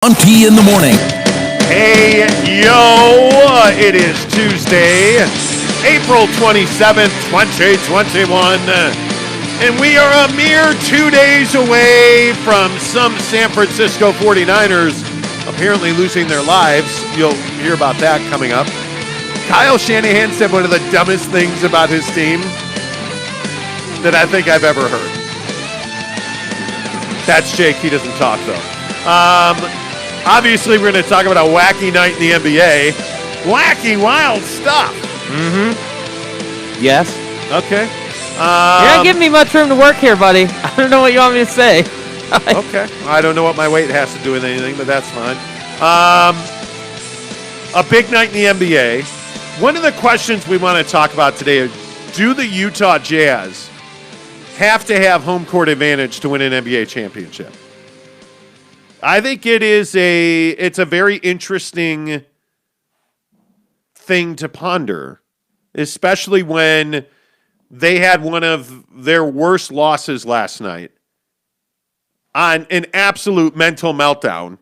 Monty in the morning. Hey, yo, it is Tuesday, April 27th, 2021, and we are a mere 2 days away from some San Francisco 49ers apparently losing their lives. You'll hear about that coming up. Kyle Shanahan said one of the dumbest things about his team that I think I've ever heard. That's Jake. He doesn't talk, though. Obviously, we're going to talk about a wacky night in the NBA. Wacky, wild stuff. Mm-hmm. Yes. Okay. You're not giving me much room to work here, buddy. I don't know what you want me to say. Okay. I don't know what my weight has to do with anything, but that's fine. A big night in the NBA. One of the questions we want to talk about today is, do the Utah Jazz have to have home court advantage to win an NBA championship? I think it's a very interesting thing to ponder, especially when they had one of their worst losses last night on an absolute mental meltdown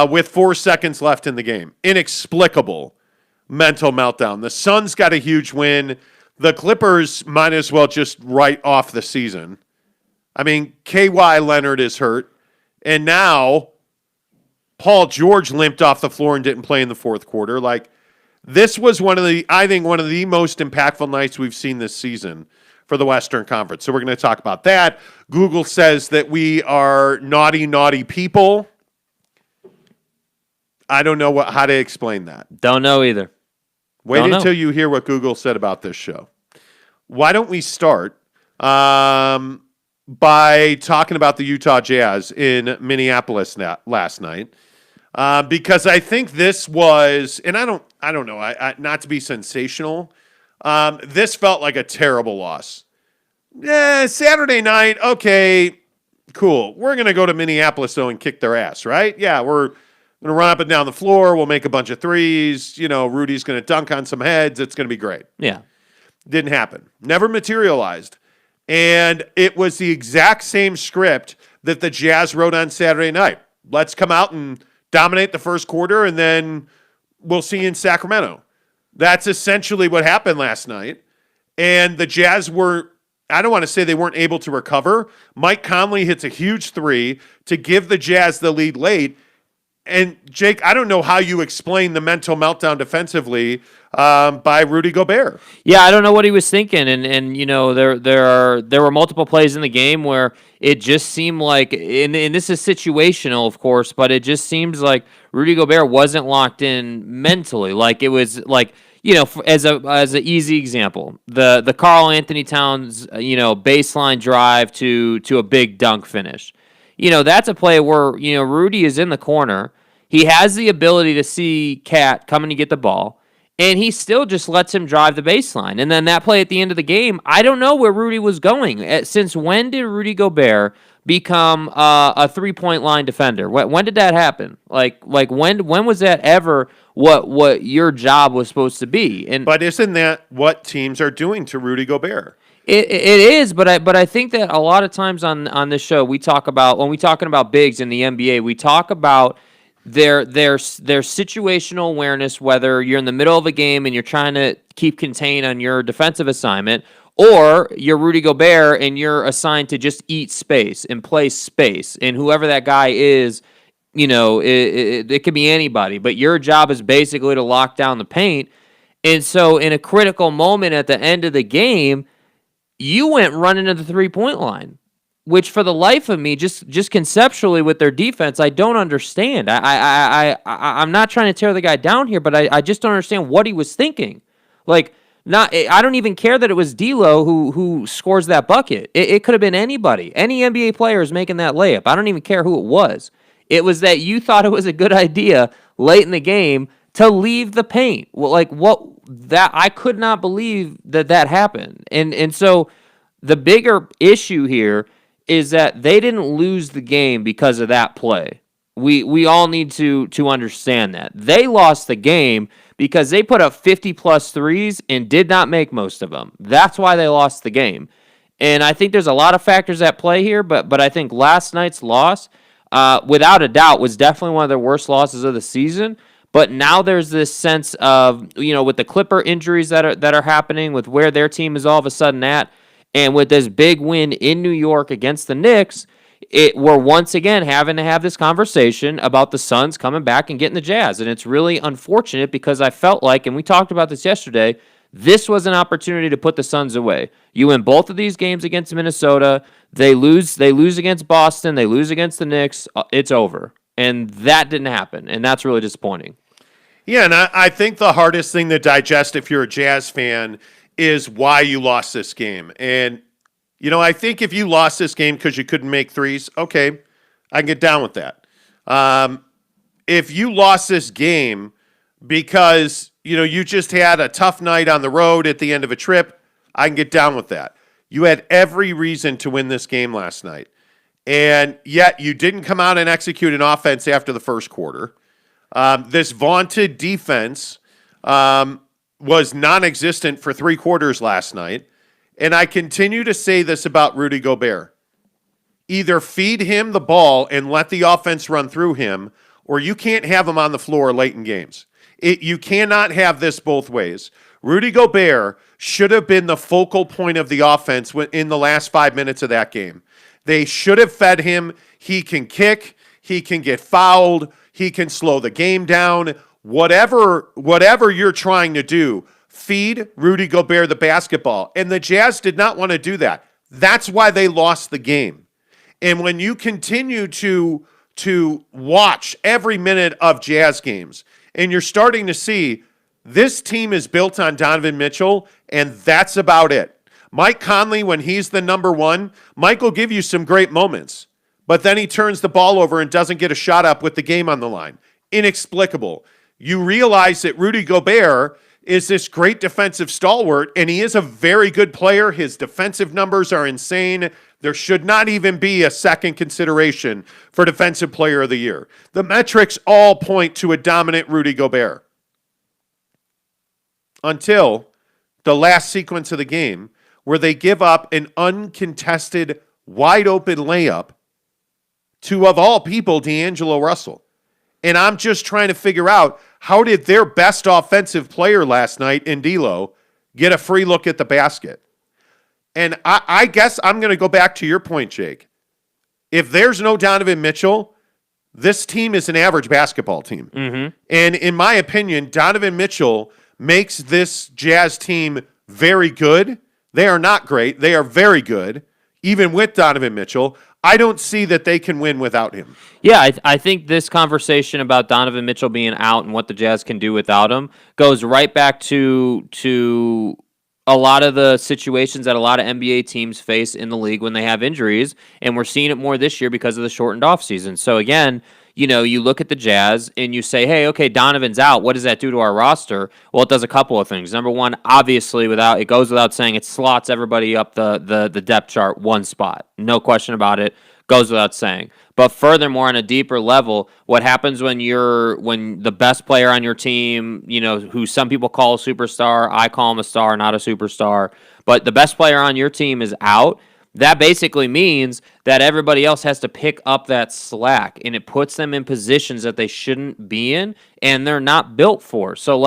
with 4 seconds left in the game. Inexplicable mental meltdown. The Suns got a huge win. The Clippers might as well just write off the season. I mean, Kawhi Leonard is hurt. And now Paul George limped off the floor and didn't play in the fourth quarter. Like, this was one of the most impactful nights we've seen this season for the Western Conference. So we're going to talk about that. Google says that we are naughty, naughty people. I don't know how to explain that. Don't know either. Wait until you hear what Google said about this show. Why don't we start by talking about the Utah Jazz in Minneapolis last night, because I think this was, and I don't know, not to be sensational, this felt like a terrible loss. Saturday night, okay, cool. We're going to go to Minneapolis, though, and kick their ass, right? Yeah, we're going to run up and down the floor. We'll make a bunch of threes. You know, Rudy's going to dunk on some heads. It's going to be great. Yeah. Didn't happen. Never materialized. And it was the exact same script that the Jazz wrote on Saturday night. Let's come out and dominate the first quarter, and then we'll see you in Sacramento. That's essentially what happened last night. And the Jazz were, I don't want to say they weren't able to recover. Mike Conley hits a huge three to give the Jazz the lead late. And, Jake, I don't know how you explain the mental meltdown defensively by Rudy Gobert. Yeah, I don't know what he was thinking. And you know, there were multiple plays in the game where it just seemed like, and this is situational, of course, but it just seems like Rudy Gobert wasn't locked in mentally. Like, it was like, you know, as an easy example, the Karl Anthony Towns, baseline drive to a big dunk finish. You know, that's a play where, you know, Rudy is in the corner. He has the ability to see Cat coming to get the ball, and he still just lets him drive the baseline. And then that play at the end of the game, I don't know where Rudy was going. Since when did Rudy Gobert become a three-point line defender? When did that happen? Like when was that ever what your job was supposed to be? But isn't that what teams are doing to Rudy Gobert? It is, but I think that a lot of times on this show when we're talking about bigs in the NBA, we talk about their situational awareness, whether you're in the middle of a game and you're trying to keep contained on your defensive assignment, or you're Rudy Gobert and you're assigned to just eat space and play space, and whoever that guy is, you know, it could be anybody, but your job is basically to lock down the paint. And so in a critical moment at the end of the game, you went running to the three-point line, which for the life of me, just conceptually with their defense, I don't understand. I'm not trying to tear the guy down here, but I just don't understand what he was thinking. Like, I don't even care that it was D'Lo who scores that bucket. It could have been anybody. Any NBA player is making that layup. I don't even care who it was. It was that you thought it was a good idea late in the game to leave the paint. Well, like, what? That I could not believe that happened. And so the bigger issue here is that they didn't lose the game because of that play. We all need to understand that. They lost the game because they put up 50-plus threes and did not make most of them. That's why they lost the game. And I think there's a lot of factors at play here, but I think last night's loss without a doubt, was definitely one of their worst losses of the season. But now there's this sense of, with the Clipper injuries that are happening, with where their team is all of a sudden at, and with this big win in New York against the Knicks, we're once again having to have this conversation about the Suns coming back and getting the Jazz. And it's really unfortunate because I felt like, and we talked about this yesterday, this was an opportunity to put the Suns away. You win both of these games against Minnesota. They lose against Boston. They lose against the Knicks. It's over. And that didn't happen. And that's really disappointing. Yeah, and I think the hardest thing to digest if you're a Jazz fan is why you lost this game. And, I think if you lost this game because you couldn't make threes, okay, I can get down with that. If you lost this game because, you just had a tough night on the road at the end of a trip, I can get down with that. You had every reason to win this game last night. And yet you didn't come out and execute an offense after the first quarter. This vaunted defense was non-existent for 3 quarters last night. And I continue to say this about Rudy Gobert. Either feed him the ball and let the offense run through him, or you can't have him on the floor late in games. You cannot have this both ways. Rudy Gobert should have been the focal point of the offense in the last 5 minutes of that game. They should have fed him. He can kick. He can get fouled. He can slow the game down. Whatever you're trying to do, feed Rudy Gobert the basketball. And the Jazz did not want to do that. That's why they lost the game. And when you continue to watch every minute of Jazz games, and you're starting to see this team is built on Donovan Mitchell, and that's about it. Mike Conley, when he's the number one, Mike will give you some great moments, but then he turns the ball over and doesn't get a shot up with the game on the line. Inexplicable. You realize that Rudy Gobert is this great defensive stalwart, and he is a very good player. His defensive numbers are insane. There should not even be a second consideration for Defensive Player of the Year. The metrics all point to a dominant Rudy Gobert. Until the last sequence of the game, where they give up an uncontested, wide-open layup to, of all people, D'Angelo Russell. And I'm just trying to figure out, how did their best offensive player last night in D'Lo get a free look at the basket? And I guess I'm going to go back to your point, Jake. If there's no Donovan Mitchell, this team is an average basketball team. Mm-hmm. And in my opinion, Donovan Mitchell makes this Jazz team very good. They are not great. They are very good, even with Donovan Mitchell. I don't see that they can win without him. Yeah, I think this conversation about Donovan Mitchell being out and what the Jazz can do without him goes right back to a lot of the situations that a lot of NBA teams face in the league when they have injuries, and we're seeing it more this year because of the shortened offseason. So again, you look at the Jazz and you say, hey, okay, Donovan's out. What does that do to our roster? Well, it does a couple of things. Number one, obviously, it goes without saying, it slots everybody up the depth chart one spot. No question about it. Goes without saying. But furthermore, on a deeper level, what happens when the best player on your team, who some people call a superstar, I call him a star, not a superstar, but the best player on your team is out, that basically means that everybody else has to pick up that slack, and it puts them in positions that they shouldn't be in, and they're not built for. So,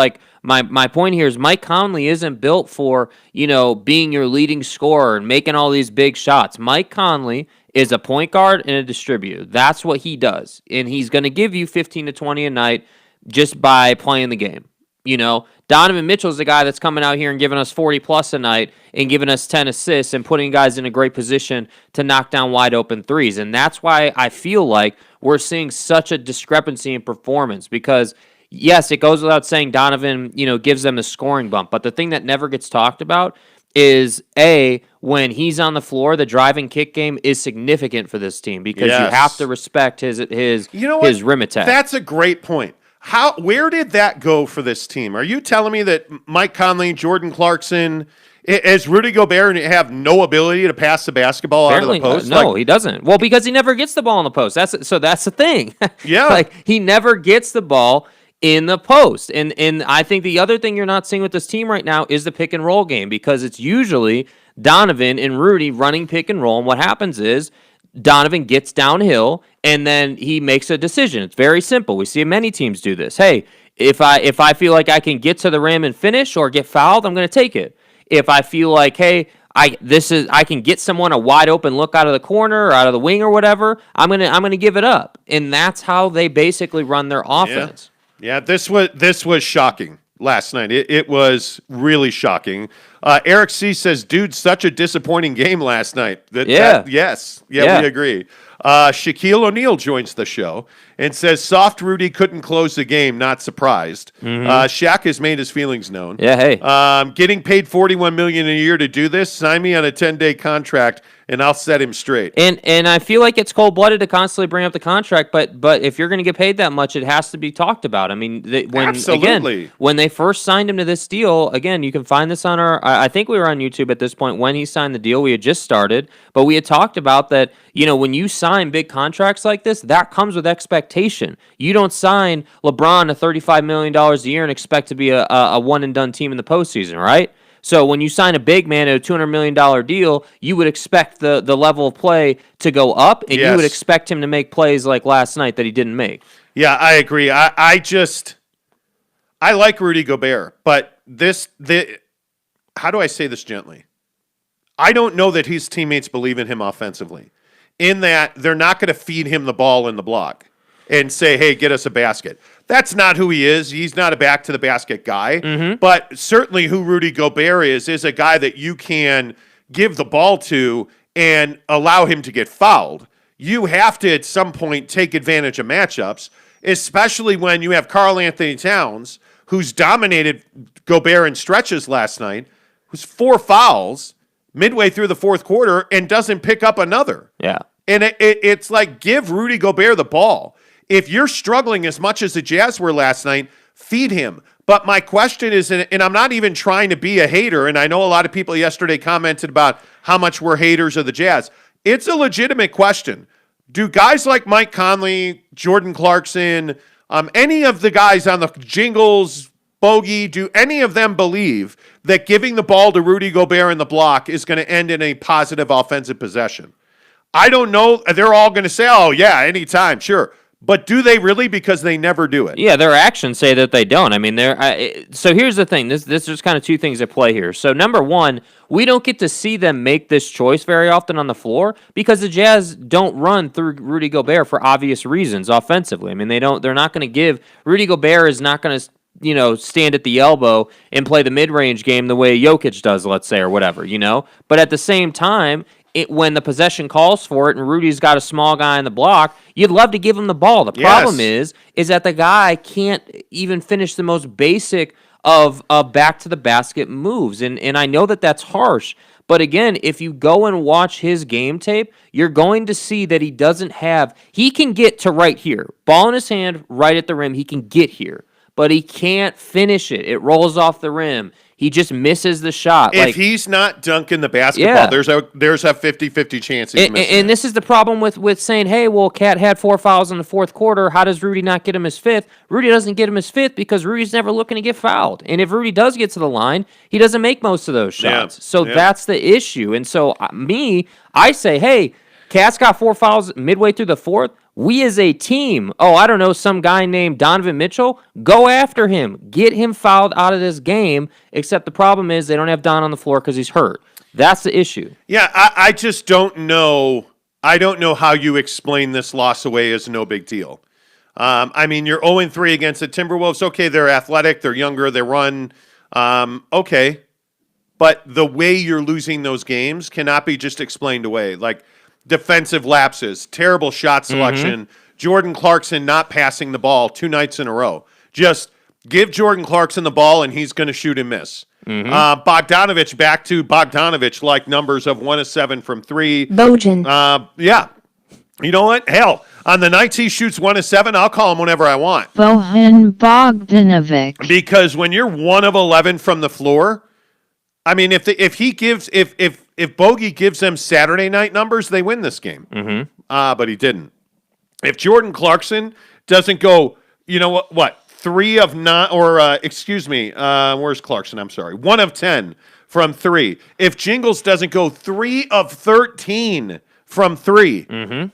my point here is Mike Conley isn't built for, being your leading scorer and making all these big shots. Mike Conley is a point guard and a distributor. That's what he does, and he's going to give you 15 to 20 a night just by playing the game. Donovan Mitchell's the guy that's coming out here and giving us 40-plus a night and giving us 10 assists and putting guys in a great position to knock down wide-open threes. And that's why I feel like we're seeing such a discrepancy in performance because, yes, it goes without saying Donovan, gives them the scoring bump. But the thing that never gets talked about is, when he's on the floor, the drive and kick game is significant for this team because you have to respect his rim attack. That's a great point. Where did that go for this team? Are you telling me that Mike Conley, Jordan Clarkson, as Rudy Gobert, have no ability to pass the basketball Apparently, out of the post? No, he doesn't. Well, because he never gets the ball in the post. That's the thing. Yeah. He never gets the ball in the post. And I think the other thing you're not seeing with this team right now is the pick and roll game because it's usually Donovan and Rudy running pick and roll. And what happens is Donovan gets downhill, and then he makes a decision. It's very simple. We see many teams do this. Hey, if I feel like I can get to the rim and finish or get fouled, I'm going to take it. If I feel like, hey, I can get someone a wide open look out of the corner or out of the wing or whatever, I'm gonna give it up. And that's how they basically run their offense. Yeah, this was shocking last night. It was really shocking. Eric C says, dude, such a disappointing game last night. Yes, we agree. Shaquille O'Neal joins the show and says, soft Rudy couldn't close the game, not surprised. Shaq has made his feelings known. Yeah, hey. Getting paid $41 million a year to do this, sign me on a 10-day contract, and I'll set him straight. And I feel like it's cold-blooded to constantly bring up the contract, but if you're going to get paid that much, it has to be talked about. I mean, when they first signed him to this deal, again, you can find this on I think we were on YouTube at this point when he signed the deal. We had just started, but we had talked about that, when you sign big contracts like this, that comes with expectation. You don't sign LeBron to $35 million a year and expect to be a one-and-done team in the postseason, right? So when you sign a big man at a $200 million deal, you would expect the level of play to go up, and you would expect him to make plays like last night that he didn't make. Yeah, I agree. I like Rudy Gobert, but how do I say this gently? I don't know that his teammates believe in him offensively, in that they're not going to feed him the ball in the block and say, hey, get us a basket. That's not who he is. He's not a back-to-the-basket guy. But certainly who Rudy Gobert is a guy that you can give the ball to and allow him to get fouled. You have to, at some point, take advantage of matchups, especially when you have Karl Anthony Towns, who's dominated Gobert in stretches last night, who's 4 fouls midway through the fourth quarter and doesn't pick up another. Yeah. And it's like, give Rudy Gobert the ball. If you're struggling as much as the Jazz were last night, feed him. But my question is, and I'm not even trying to be a hater, and I know a lot of people yesterday commented about how much we're haters of the Jazz. It's a legitimate question. Do guys like Mike Conley, Jordan Clarkson, any of the guys on the Jingles, Bogey, do any of them believe that giving the ball to Rudy Gobert in the block is going to end in a positive offensive possession? I don't know. They're all going to say, oh, yeah, anytime, sure. But do they really? Because they never do it. Yeah, their actions say that they don't. I mean, so here's the thing. This is kind of two things at play here. So number one, we don't get to see them make this choice very often on the floor because the Jazz don't run through Rudy Gobert for obvious reasons offensively. I mean, they're not going to give Rudy Gobert is not going to stand at the elbow and play the mid-range game the way Jokic does, let's say, or whatever, But at the same time, when the possession calls for it and Rudy's got a small guy in the block, you'd love to give him the ball. The problem is that the guy can't even finish the most basic of back-to-the-basket moves. And I know that that's harsh, but again, if you go and watch his game tape, you're going to see that he can get to right here. Ball in his hand, right at the rim, he can get here. But he can't finish it. It rolls off the rim. He just misses the shot. If he's not dunking the basketball, there's a 50-50 chance he's missing and this is the problem with saying, hey, well, Cat had 4 fouls in the fourth quarter. How does Rudy not get him his fifth? Rudy doesn't get him his fifth because Rudy's never looking to get fouled. And if Rudy does get to the line, he doesn't make most of those shots. That's the issue. And so I say, hey, Cat's got 4 fouls midway through the fourth. We as a team, some guy named Donovan Mitchell, go after him. Get him fouled out of this game, except the problem is they don't have Don on the floor because he's hurt. That's the issue. Yeah, I just don't know. I don't know how you explain this loss away as no big deal. You're 0-3 against the Timberwolves. Okay, they're athletic, they're younger, they run. Okay. But the way you're losing those games cannot be just explained away. Like, defensive lapses, terrible shot selection, Jordan Clarkson not passing the ball 2 nights in a row. Just give Jordan Clarkson the ball and he's going to shoot and miss. Bogdanovich back to Bogdanovich-like numbers of 1 of 7 from 3. Bojan. Yeah. You know what? Hell, on the nights he shoots 1 of 7, I'll call him whenever I want. Bojan Bogdanovic. Because when you're 1 of 11 from the floor, I mean, if Bogey gives them Saturday night numbers, they win this game. But he didn't. If Jordan Clarkson doesn't go, 3 of 9, or where's Clarkson? I'm sorry, 1 of 10 from 3. If Jingles doesn't go 3 of 13 from 3. Mm-hmm.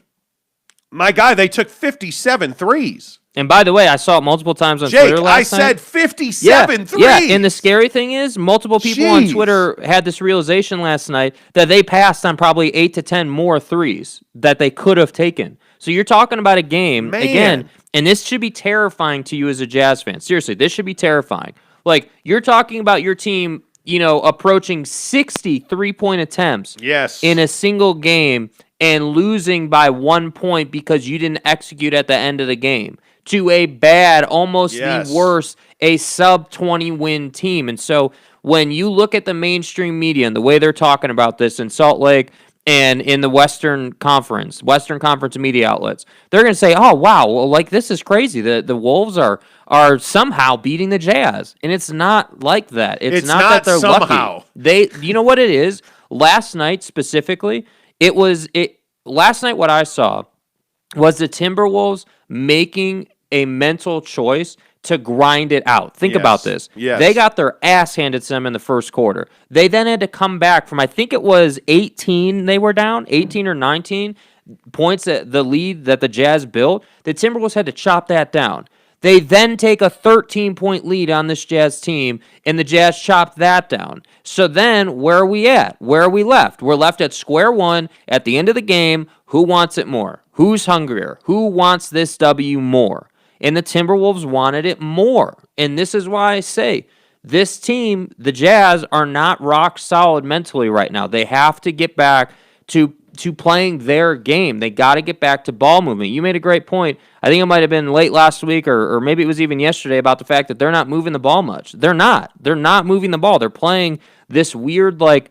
My guy, they took 57 threes. And by the way, I saw it multiple times on Jake, Twitter last night. I said 57 threes. Yeah, and the scary thing is multiple people on Twitter had this realization last night that they passed on probably 8 to 10 more threes that they could have taken. So you're talking about a game, again, and this should be terrifying to you as a Jazz fan. Seriously, this should be terrifying. Like, you're talking about your team, approaching 60 three-point attempts in a single game and losing by 1 point because you didn't execute at the end of the game to a bad, almost the worst, a sub-20 win team. And so when you look at the mainstream media and the way they're talking about this in Salt Lake and in the Western Conference media outlets, they're going to say, oh, wow, well, like, this is crazy. The Wolves are somehow beating the Jazz. And it's not like that. It's not that they're somehow lucky. You know what it is? Last night specifically, last night what I saw was the Timberwolves making a mental choice to grind it out. Think about this. Yes. They got their ass handed to them in the first quarter. They then had to come back from, I think it was 18 they were down, 18 or 19 points, at the lead that the Jazz built. The Timberwolves had to chop that down. They then take a 13-point lead on this Jazz team, and the Jazz chopped that down. So then, where are we at? Where are we left? We're left at square one at the end of the game. Who wants it more? Who's hungrier? Who wants this W more? And the Timberwolves wanted it more. And this is why I say this team, the Jazz, are not rock solid mentally right now. They have to get back to playing their game. They got to get back to ball movement. You made a great point. I think it might have been late last week or maybe it was even yesterday about the fact that they're not moving the ball much. They're not. They're not moving the ball. They're playing this weird like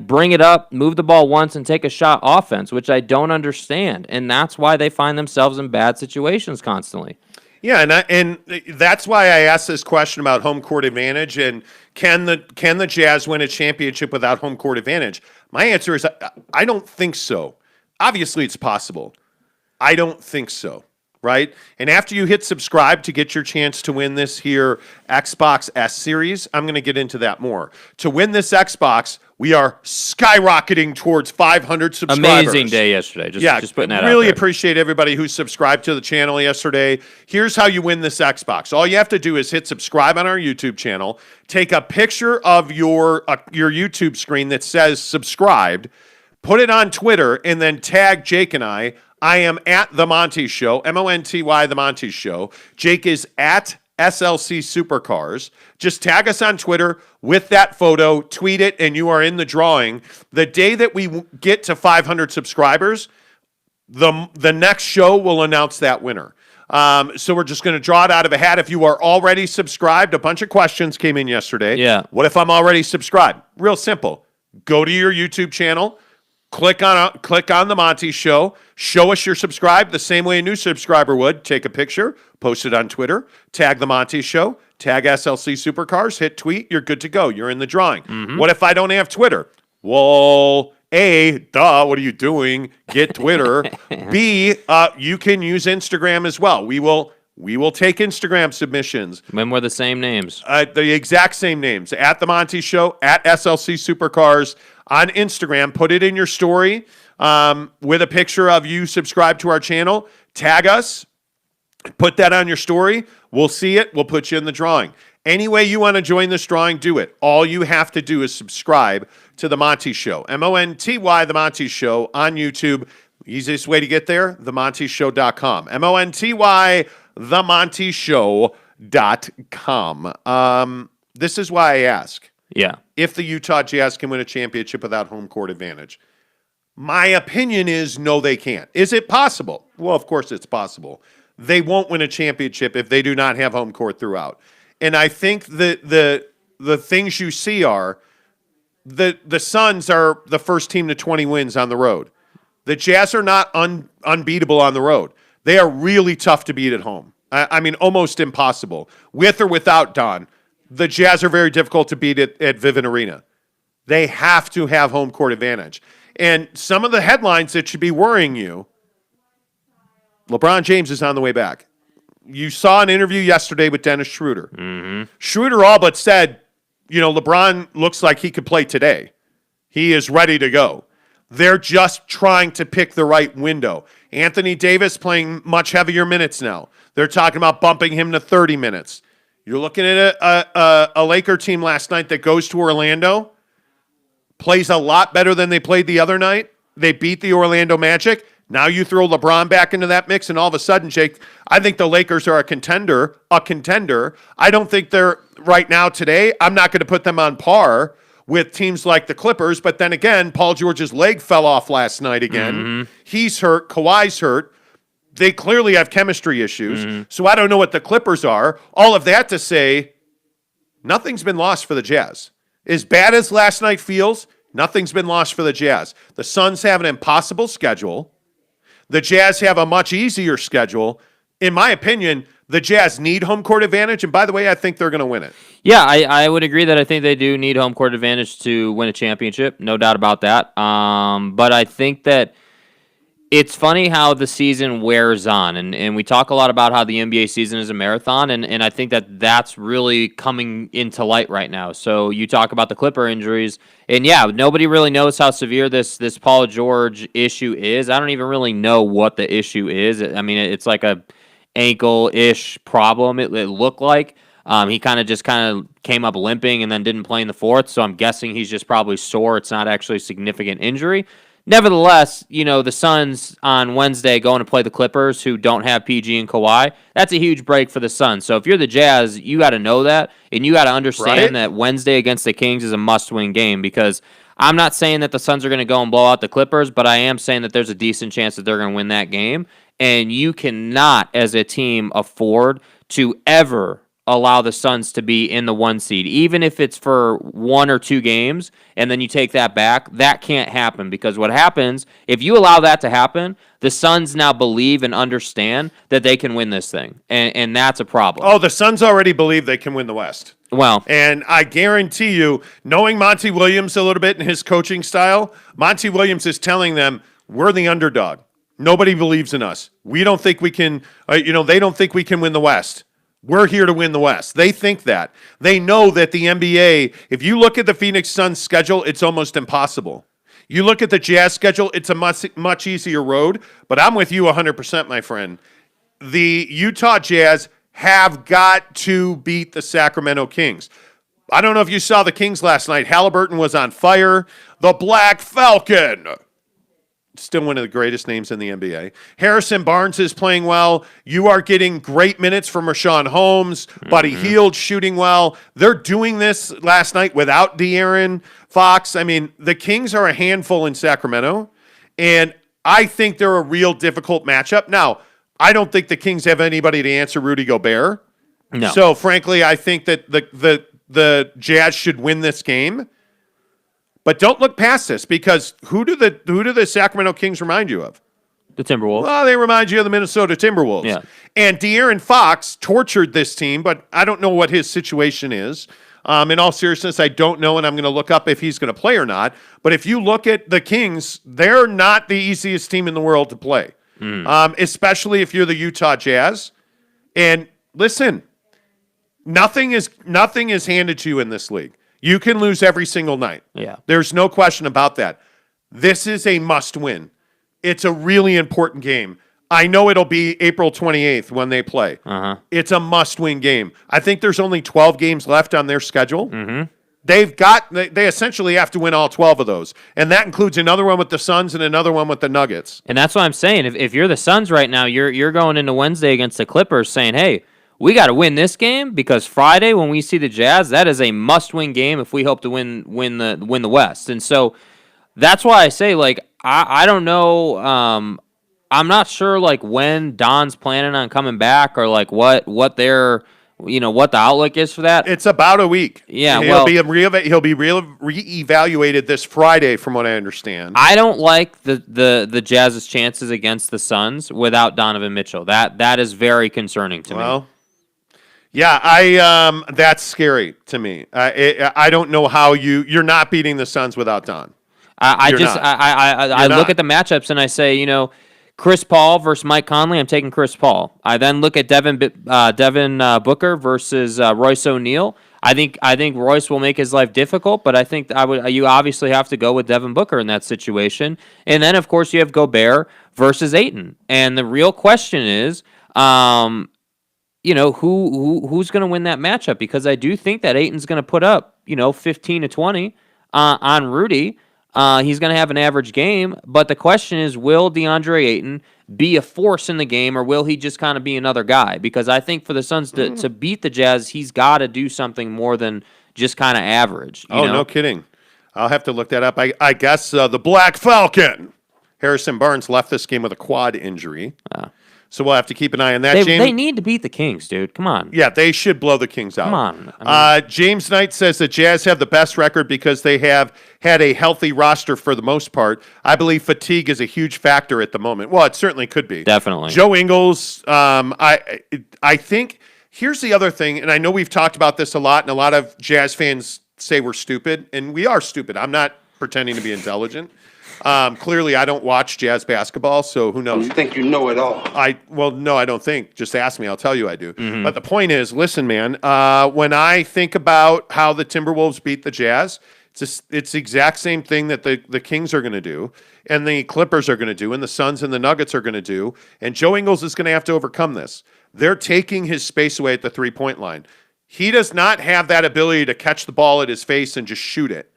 bring it up, move the ball once and take a shot offense, which I don't understand. And that's why they find themselves in bad situations constantly. Yeah, and that's why I asked this question about home court advantage and can the Jazz win a championship without home court advantage? My answer is I don't think so. Obviously, it's possible. I don't think so, right? And after you hit subscribe to get your chance to win this here Xbox S Series, I'm going to get into that more. To win this Xbox, we are skyrocketing towards 500 subscribers. Amazing day yesterday. Just putting that out really there. Appreciate everybody who subscribed to the channel yesterday. Here's how you win this Xbox. All you have to do is hit subscribe on our YouTube channel, take a picture of your YouTube screen that says subscribed, put it on Twitter, and then tag Jake and I. I am at The Monty Show, Monty, The Monty Show. Jake is at SLC Supercars. Just tag us on Twitter with that photo, tweet it, and you are in the drawing. The day that we get to 500 subscribers, the next show will announce that winner. So we're just going to draw it out of a hat. If you are already subscribed, a bunch of questions came in yesterday. Yeah. What if I'm already subscribed? Real simple. Go to your YouTube channel. Click on The Monty Show. Show us you're subscribed the same way a new subscriber would. Take a picture, post it on Twitter, tag The Monty Show, tag SLC Supercars, hit tweet, you're good to go. You're in the drawing. Mm-hmm. What if I don't have Twitter? Well, A, what are you doing? Get Twitter. B, you can use Instagram as well. We will take Instagram submissions. When were the same names? The exact same names. At The Monty Show, at SLC Supercars on Instagram. Put it in your story with a picture of you subscribe to our channel. Tag us. Put that on your story. We'll see it. We'll put you in the drawing. Any way you want to join this drawing, do it. All you have to do is subscribe to The Monty Show. Monty, The Monty Show on YouTube. Easiest way to get there, themontyshow.com. Monty, themontyshow.com. This is why I ask. Yeah. If the Utah Jazz can win a championship without home court advantage. My opinion is no, they can't. Is it possible? Well, of course it's possible. They won't win a championship if they do not have home court throughout. And I think the things you see are the Suns are the first team to 20 wins on the road. The Jazz are not unbeatable on the road. They are really tough to beat at home. I mean, almost impossible. With or without Don, the Jazz are very difficult to beat at Vivint Arena. They have to have home court advantage. And some of the headlines that should be worrying you, LeBron James is on the way back. You saw an interview yesterday with Dennis Schroeder. Mm-hmm. Schroeder all but said, LeBron looks like he could play today. He is ready to go. They're just trying to pick the right window. Anthony Davis playing much heavier minutes now. They're talking about bumping him to 30 minutes. You're looking at a Laker team last night that goes to Orlando, plays a lot better than they played the other night. They beat the Orlando Magic. Now you throw LeBron back into that mix, and all of a sudden, Jake, I think the Lakers are a contender. I don't think they're right now today. I'm not going to put them on par with teams like the Clippers, but then again, Paul George's leg fell off last night again. Mm-hmm. He's hurt. Kawhi's hurt. They clearly have chemistry issues. Mm-hmm. So I don't know what the Clippers are. All of that to say, nothing's been lost for the Jazz. As bad as last night feels, nothing's been lost for the Jazz. The Suns have an impossible schedule. The Jazz have a much easier schedule. In my opinion, the Jazz need home court advantage, and by the way, I think they're going to win it. Yeah, I would agree that I think they do need home court advantage to win a championship, no doubt about that. But I think that it's funny how the season wears on, and we talk a lot about how the NBA season is a marathon, and I think that that's really coming into light right now. So you talk about the Clipper injuries, and yeah, nobody really knows how severe this Paul George issue is. I don't even really know what the issue is. I mean, it's like a ankle-ish problem, it looked like. He kind of came up limping and then didn't play in the fourth, so I'm guessing he's just probably sore. It's not actually a significant injury. Nevertheless, the Suns on Wednesday going to play the Clippers, who don't have PG and Kawhi. That's a huge break for the Suns. So if you're the Jazz, you got to know that, and you got to understand that Wednesday against the Kings is a must-win game, because I'm not saying that the Suns are going to go and blow out the Clippers, but I am saying that there's a decent chance that they're going to win that game, and you cannot, as a team, afford to ever allow the Suns to be in the 1 seed, even if it's for 1 or 2 games, and then you take that back. That can't happen, because what happens, if you allow that to happen, the Suns now believe and understand that they can win this thing, and that's a problem. Oh, the Suns already believe they can win the West. Well, and I guarantee you, knowing Monty Williams a little bit and his coaching style, Monty Williams is telling them, we're the underdog. Nobody believes in us. We don't think we can, they don't think we can win the West. We're here to win the West. They think that. They know that the NBA, if you look at the Phoenix Suns schedule, it's almost impossible. You look at the Jazz schedule, it's a much easier road, but I'm with you 100%, my friend. The Utah Jazz have got to beat the Sacramento Kings. I don't know if you saw the Kings last night. Halliburton was on fire. The Black Falcon. Still one of the greatest names in the NBA. Harrison Barnes is playing well. You are getting great minutes from Rashawn Holmes. Buddy Hield shooting well. They're doing this last night without De'Aaron Fox. I mean, the Kings are a handful in Sacramento, and I think they're a real difficult matchup. Now, I don't think the Kings have anybody to answer Rudy Gobert. No. So, frankly, I think that the Jazz should win this game. But don't look past this, because who do the Sacramento Kings remind you of? The Timberwolves. Well, they remind you of the Minnesota Timberwolves. Yeah. And De'Aaron Fox tortured this team, but I don't know what his situation is. In all seriousness, I don't know, and I'm going to look up if he's going to play or not. But if you look at the Kings, they're not the easiest team in the world to play, especially if you're the Utah Jazz. And listen, nothing is handed to you in this league. You can lose every single night. Yeah. There's no question about that. This is a must-win. It's a really important game. I know it'll be April 28th when they play. It's a must-win game. I think there's only 12 games left on their schedule. They essentially have to win all 12 of those. And that includes another one with the Suns and another one with the Nuggets. And that's what I'm saying. If you're the Suns right now, you're going into Wednesday against the Clippers saying, hey, we got to win this game, because Friday when we see the Jazz, that is a must-win game if we hope to win the West. And so that's why I say, I don't know. I'm not sure when Don's planning on coming back, or what their what the outlook is for that. It's about a week. Yeah, he'll be reevaluated this Friday, from what I understand. I don't like the Jazz's chances against the Suns without Donovan Mitchell. That is very concerning to me. Yeah, that's scary to me. I don't know how you're not beating the Suns without Don. I look at the matchups and I say, Chris Paul versus Mike Conley, I'm taking Chris Paul. I then look at Devin Booker versus Royce O'Neal. I think Royce will make his life difficult, but I think you obviously have to go with Devin Booker in that situation. And then of course you have Gobert versus Ayton. And the real question is, who's going to win that matchup? Because I do think that Ayton's going to put up, 15 to 20 on Rudy. He's going to have an average game, but the question is, will DeAndre Ayton be a force in the game, or will he just kind of be another guy? Because I think for the Suns to beat the Jazz, he's got to do something more than just kind of average. You know? No kidding. I'll have to look that up. I guess the Black Falcon, Harrison Barnes, left this game with a quad injury. So we'll have to keep an eye on that. They need to beat the Kings, dude. Come on. Yeah, they should blow the Kings out. Come on. James Knight says the Jazz have the best record because they have had a healthy roster for the most part. I believe fatigue is a huge factor at the moment. Well, it certainly could be. Definitely. Joe Ingles, I think, here's the other thing, and I know we've talked about this a lot, and a lot of Jazz fans say we're stupid, and we are stupid. I'm not pretending to be intelligent. Clearly, I don't watch Jazz basketball, so who knows? You think you know it all? No, I don't think. Just ask me. I'll tell you I do. But the point is, listen, man, when I think about how the Timberwolves beat the Jazz, it's the exact same thing that the Kings are going to do, and the Clippers are going to do, and the Suns and the Nuggets are going to do, and Joe Ingles is going to have to overcome this. They're taking his space away at the three-point line. He does not have that ability to catch the ball at his face and just shoot it.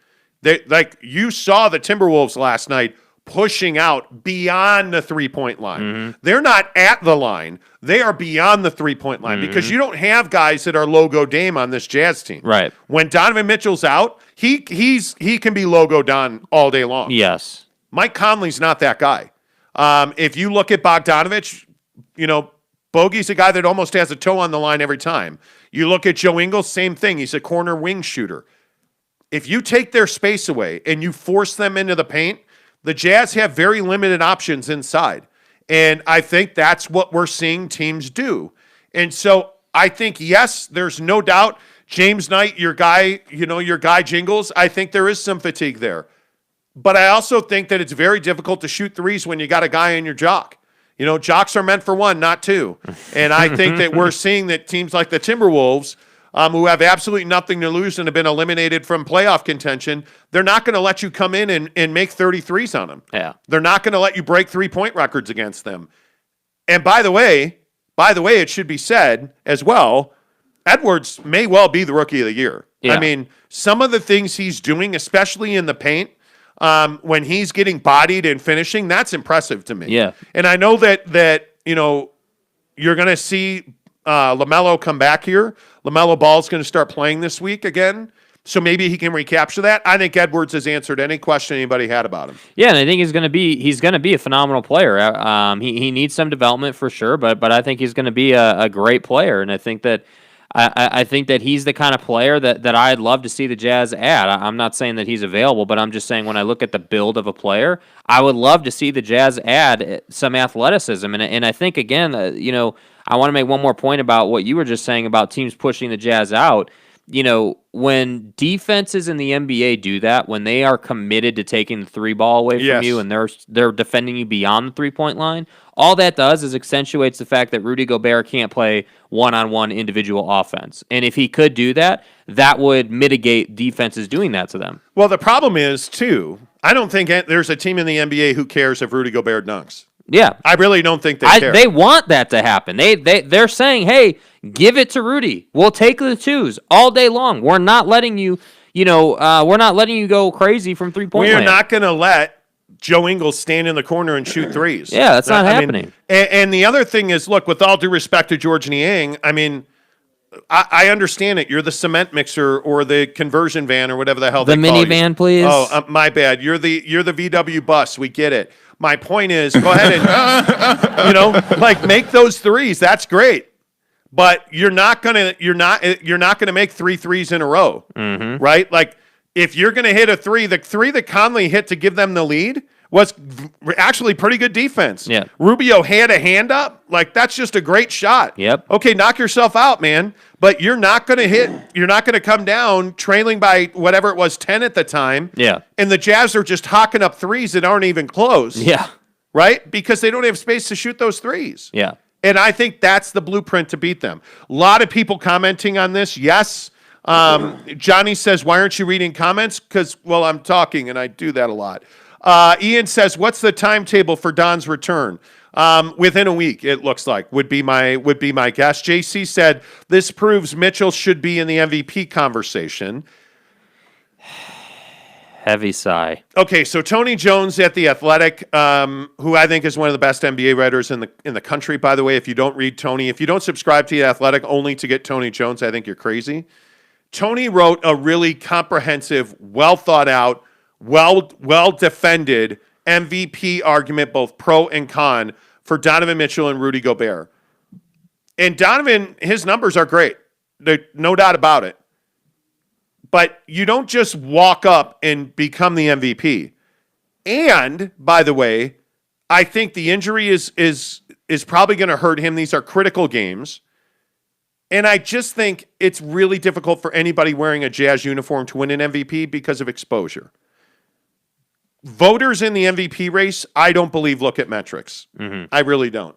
Like you saw the Timberwolves last night pushing out beyond the three-point line. They're not at the line. They are beyond the three-point line because you don't have guys that are logo Dame on this Jazz team. Right. When Donovan Mitchell's out, he can be logo Don all day long. Yes. Mike Conley's not that guy. If you look at Bogdanovich, Bogey's a guy that almost has a toe on the line every time. You look at Joe Ingles, same thing. He's a corner wing shooter. If you take their space away and you force them into the paint, the Jazz have very limited options inside. And I think that's what we're seeing teams do. And so I think, yes, there's no doubt, James Knight, your guy Jingles, I think there is some fatigue there. But I also think that it's very difficult to shoot threes when you got a guy in your jock. Jocks are meant for one, not two. And I think that we're seeing that teams like the Timberwolves, who have absolutely nothing to lose and have been eliminated from playoff contention, they're not going to let you come in and make 33s on them. Yeah. They're not going to let you break three-point records against them. And by the way, it should be said as well, Edwards may well be the rookie of the year. Yeah. I mean, some of the things he's doing, especially in the paint, when he's getting bodied and finishing, that's impressive to me. Yeah. And I know that you're going to see LaMelo come back here. LaMelo Ball's going to start playing this week again, so maybe he can recapture that. I think Edwards has answered any question anybody had about him. Yeah, and I think he's going to be a phenomenal player. He needs some development for sure, but I think he's going to be a great player, and I think that he's the kind of player that I'd love to see the Jazz add. I'm not saying that he's available, but I'm just saying when I look at the build of a player, I would love to see the Jazz add some athleticism, and I think again, I want to make one more point about what you were just saying about teams pushing the Jazz out. When defenses in the NBA do that, when they are committed to taking the three ball away from you and they're defending you beyond the 3-point line, all that does is accentuates the fact that Rudy Gobert can't play one-on-one individual offense. And if he could do that, that would mitigate defenses doing that to them. Well, the problem is, too, I don't think there's a team in the NBA who cares if Rudy Gobert dunks. Yeah. I really don't think they care. They want that to happen. They're saying, hey, give it to Rudy. We'll take the twos all day long. We're not letting you, we're not letting you go crazy from 3-point land. We're not going to let Joe Ingles stand in the corner and shoot threes. Yeah, that's not happening. And the other thing is, look, with all due respect to George Niang, I mean, I understand it. You're the cement mixer or the conversion van or whatever the hell they call you. The minivan, please. Oh, my bad. You're the VW bus. We get it. My point is, go ahead and make those threes. That's great, but you're not gonna make 3 threes in a row, right? Like if you're gonna hit a three, the three that Conley hit to give them the lead was actually pretty good defense. Yeah. Rubio had a hand up. Like, that's just a great shot. Yep. Okay, knock yourself out, man. But you're not going to come down trailing by whatever it was, 10 at the time. Yeah. And the Jazz are just hawking up threes that aren't even close. Yeah. Right? Because they don't have space to shoot those threes. Yeah. And I think that's the blueprint to beat them. A lot of people commenting on this. Yes, Johnny says, why aren't you reading comments? Because, well, I'm talking, and I do that a lot. Ian says, what's the timetable for Don's return? Within a week, it looks like, would be my guess. JC said, this proves Mitchell should be in the MVP conversation. Heavy sigh. Okay, so Tony Jones at The Athletic, who I think is one of the best NBA writers in the country, by the way. If you don't read Tony, if you don't subscribe to The Athletic only to get Tony Jones, I think you're crazy. Tony wrote a really comprehensive, well thought out, well defended MVP argument, both pro and con, for Donovan Mitchell and Rudy Gobert. And Donovan, his numbers are great. No doubt about it. But you don't just walk up and become the MVP. And, by the way, I think the injury is probably going to hurt him. These are critical games. And I just think it's really difficult for anybody wearing a Jazz uniform to win an MVP because of exposure. Voters in the MVP race, I don't believe look at metrics. Mm-hmm. I really don't.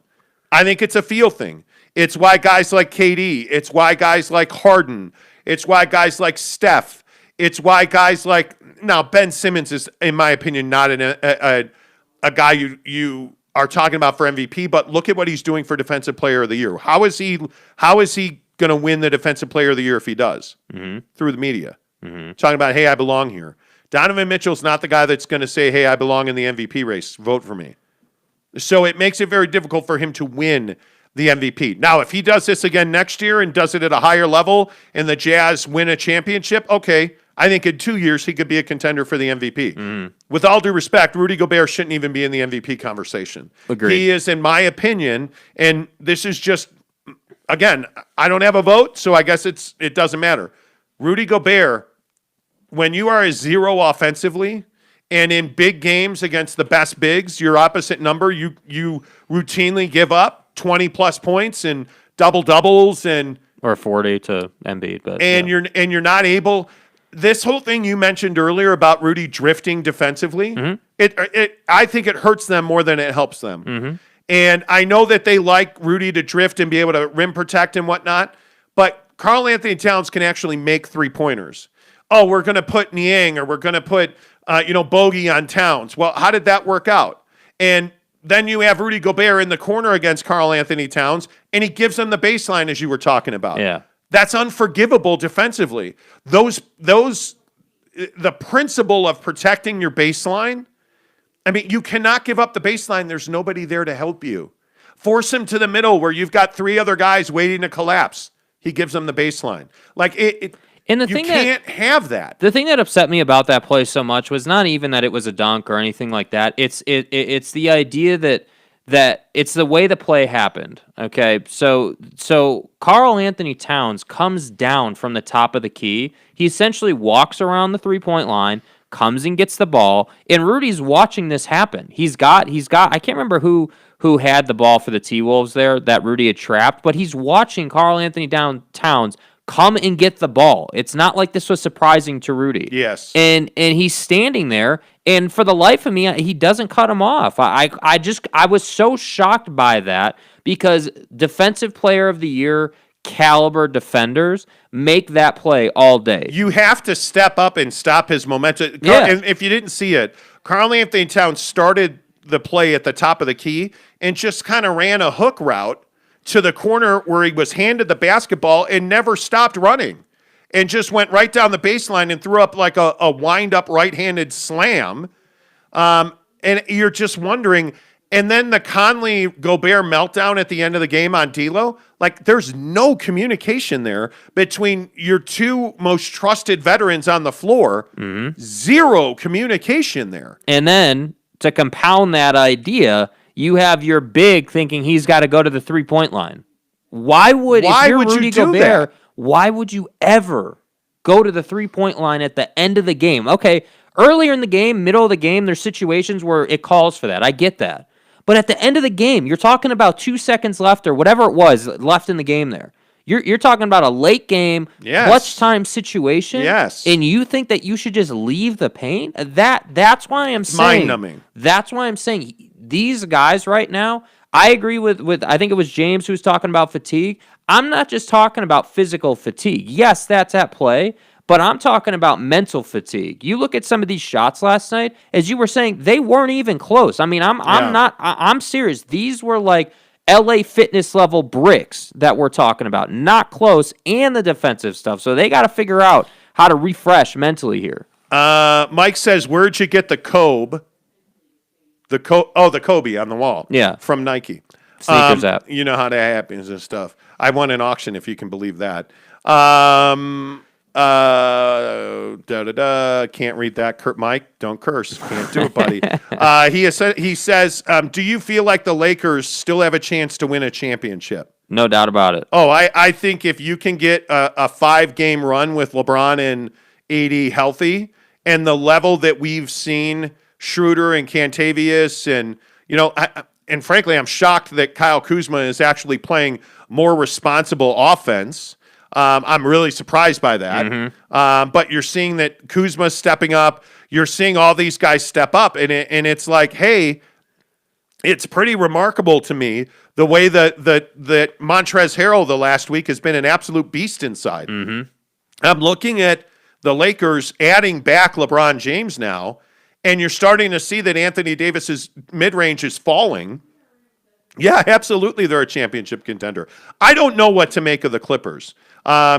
I think it's a feel thing. It's why guys like KD, it's why guys like Harden, it's why guys like Steph, it's why guys like, now Ben Simmons is, in my opinion, not a guy you are talking about for MVP, but look at what he's doing for Defensive Player of the Year. How is he going to win the Defensive Player of the Year if he does? Mm-hmm. Through the media. Mm-hmm. Talking about, hey, I belong here. Donovan Mitchell's not the guy that's going to say, hey, I belong in the MVP race. Vote for me. So it makes it very difficult for him to win the MVP. Now, if he does this again next year and does it at a higher level and the Jazz win a championship, okay, I think in 2 years he could be a contender for the MVP. Mm. With all due respect, Rudy Gobert shouldn't even be in the MVP conversation. Agreed. He is, in my opinion, and this is just, again, I don't have a vote, so I guess it doesn't matter. Rudy Gobert, when you are a zero offensively, and in big games against the best bigs, your opposite number, you routinely give up 20-plus points and double-doubles and or 40 to Embiid, but you're not able. This whole thing you mentioned earlier about Rudy drifting defensively, mm-hmm. I think it hurts them more than it helps them. Mm-hmm. And I know that they like Rudy to drift and be able to rim protect and whatnot, but Karl Anthony Towns can actually make three-pointers. Oh, we're going to put Niang or we're going to put Bogey on Towns. Well, how did that work out? And then you have Rudy Gobert in the corner against Karl Anthony Towns, and he gives them the baseline as you were talking about. Yeah. That's unforgivable defensively. The principle of protecting your baseline, I mean, you cannot give up the baseline. There's nobody there to help you. Force him to the middle where you've got three other guys waiting to collapse. He gives them the baseline. Like and you can't have that. The thing that upset me about that play so much was not even that it was a dunk or anything like that. It's the idea that it's the way the play happened. Okay, so Karl Anthony Towns comes down from the top of the key. He essentially walks around the 3-point line, comes and gets the ball, and Rudy's watching this happen. He's got. I can't remember who had the ball for the T-Wolves there that Rudy had trapped, but he's watching Karl Anthony Towns come and get the ball. It's not like this was surprising to Rudy. Yes. And he's standing there, and for the life of me, he doesn't cut him off. I was so shocked by that because Defensive Player of the Year caliber defenders make that play all day. You have to step up and stop his momentum. Yeah. And if you didn't see it, Karl Anthony Towns started the play at the top of the key and just kind of ran a hook route to the corner where he was handed the basketball and never stopped running and just went right down the baseline and threw up like a wind-up right-handed slam. And you're just wondering, and then the Conley-Gobert meltdown at the end of the game on D'Lo, like there's no communication there between your two most trusted veterans on the floor. Mm-hmm. Zero communication there. And then to compound that idea, you have your big thinking he's got to go to the 3-point line. Why would Rudy Gobert, why would you ever go to the 3-point line at the end of the game? Okay, earlier in the game, middle of the game, there's situations where it calls for that. I get that. But at the end of the game, you're talking about 2 seconds left or whatever it was left in the game there. You're talking about a late game, clutch time situation. Yes. And you think that you should just leave the paint? That's why I'm saying. Mind-numbing. That's why I'm saying these guys right now, I agree with I think it was James who was talking about fatigue. I'm not just talking about physical fatigue. Yes, that's at play, but I'm talking about mental fatigue. You look at some of these shots last night, as you were saying, they weren't even close. I mean, I'm serious. These were like LA Fitness level bricks that we're talking about, not close, and the defensive stuff. So they got to figure out how to refresh mentally here. Mike says, where'd you get the Kobe? The Kobe on the wall. Yeah. From Nike. Sneakers app. You know how that happens and stuff. I won an auction, if you can believe that. Can't read that. Mike, don't curse. Can't do it, buddy. He says, do you feel like the Lakers still have a chance to win a championship? No doubt about it. Oh, I think if you can get a 5-game run with LeBron and AD healthy, and the level that we've seen Schroeder and Cantavius, and and frankly, I'm shocked that Kyle Kuzma is actually playing more responsible offense. I'm really surprised by that. Mm-hmm. But you're seeing that Kuzma's stepping up. You're seeing all these guys step up, and it's like, hey, it's pretty remarkable to me the way that Montrezl Harrell the last week has been an absolute beast inside. Mm-hmm. I'm looking at the Lakers adding back LeBron James now, and you're starting to see that Anthony Davis's mid-range is falling. Yeah, absolutely, they're a championship contender. I don't know what to make of the Clippers.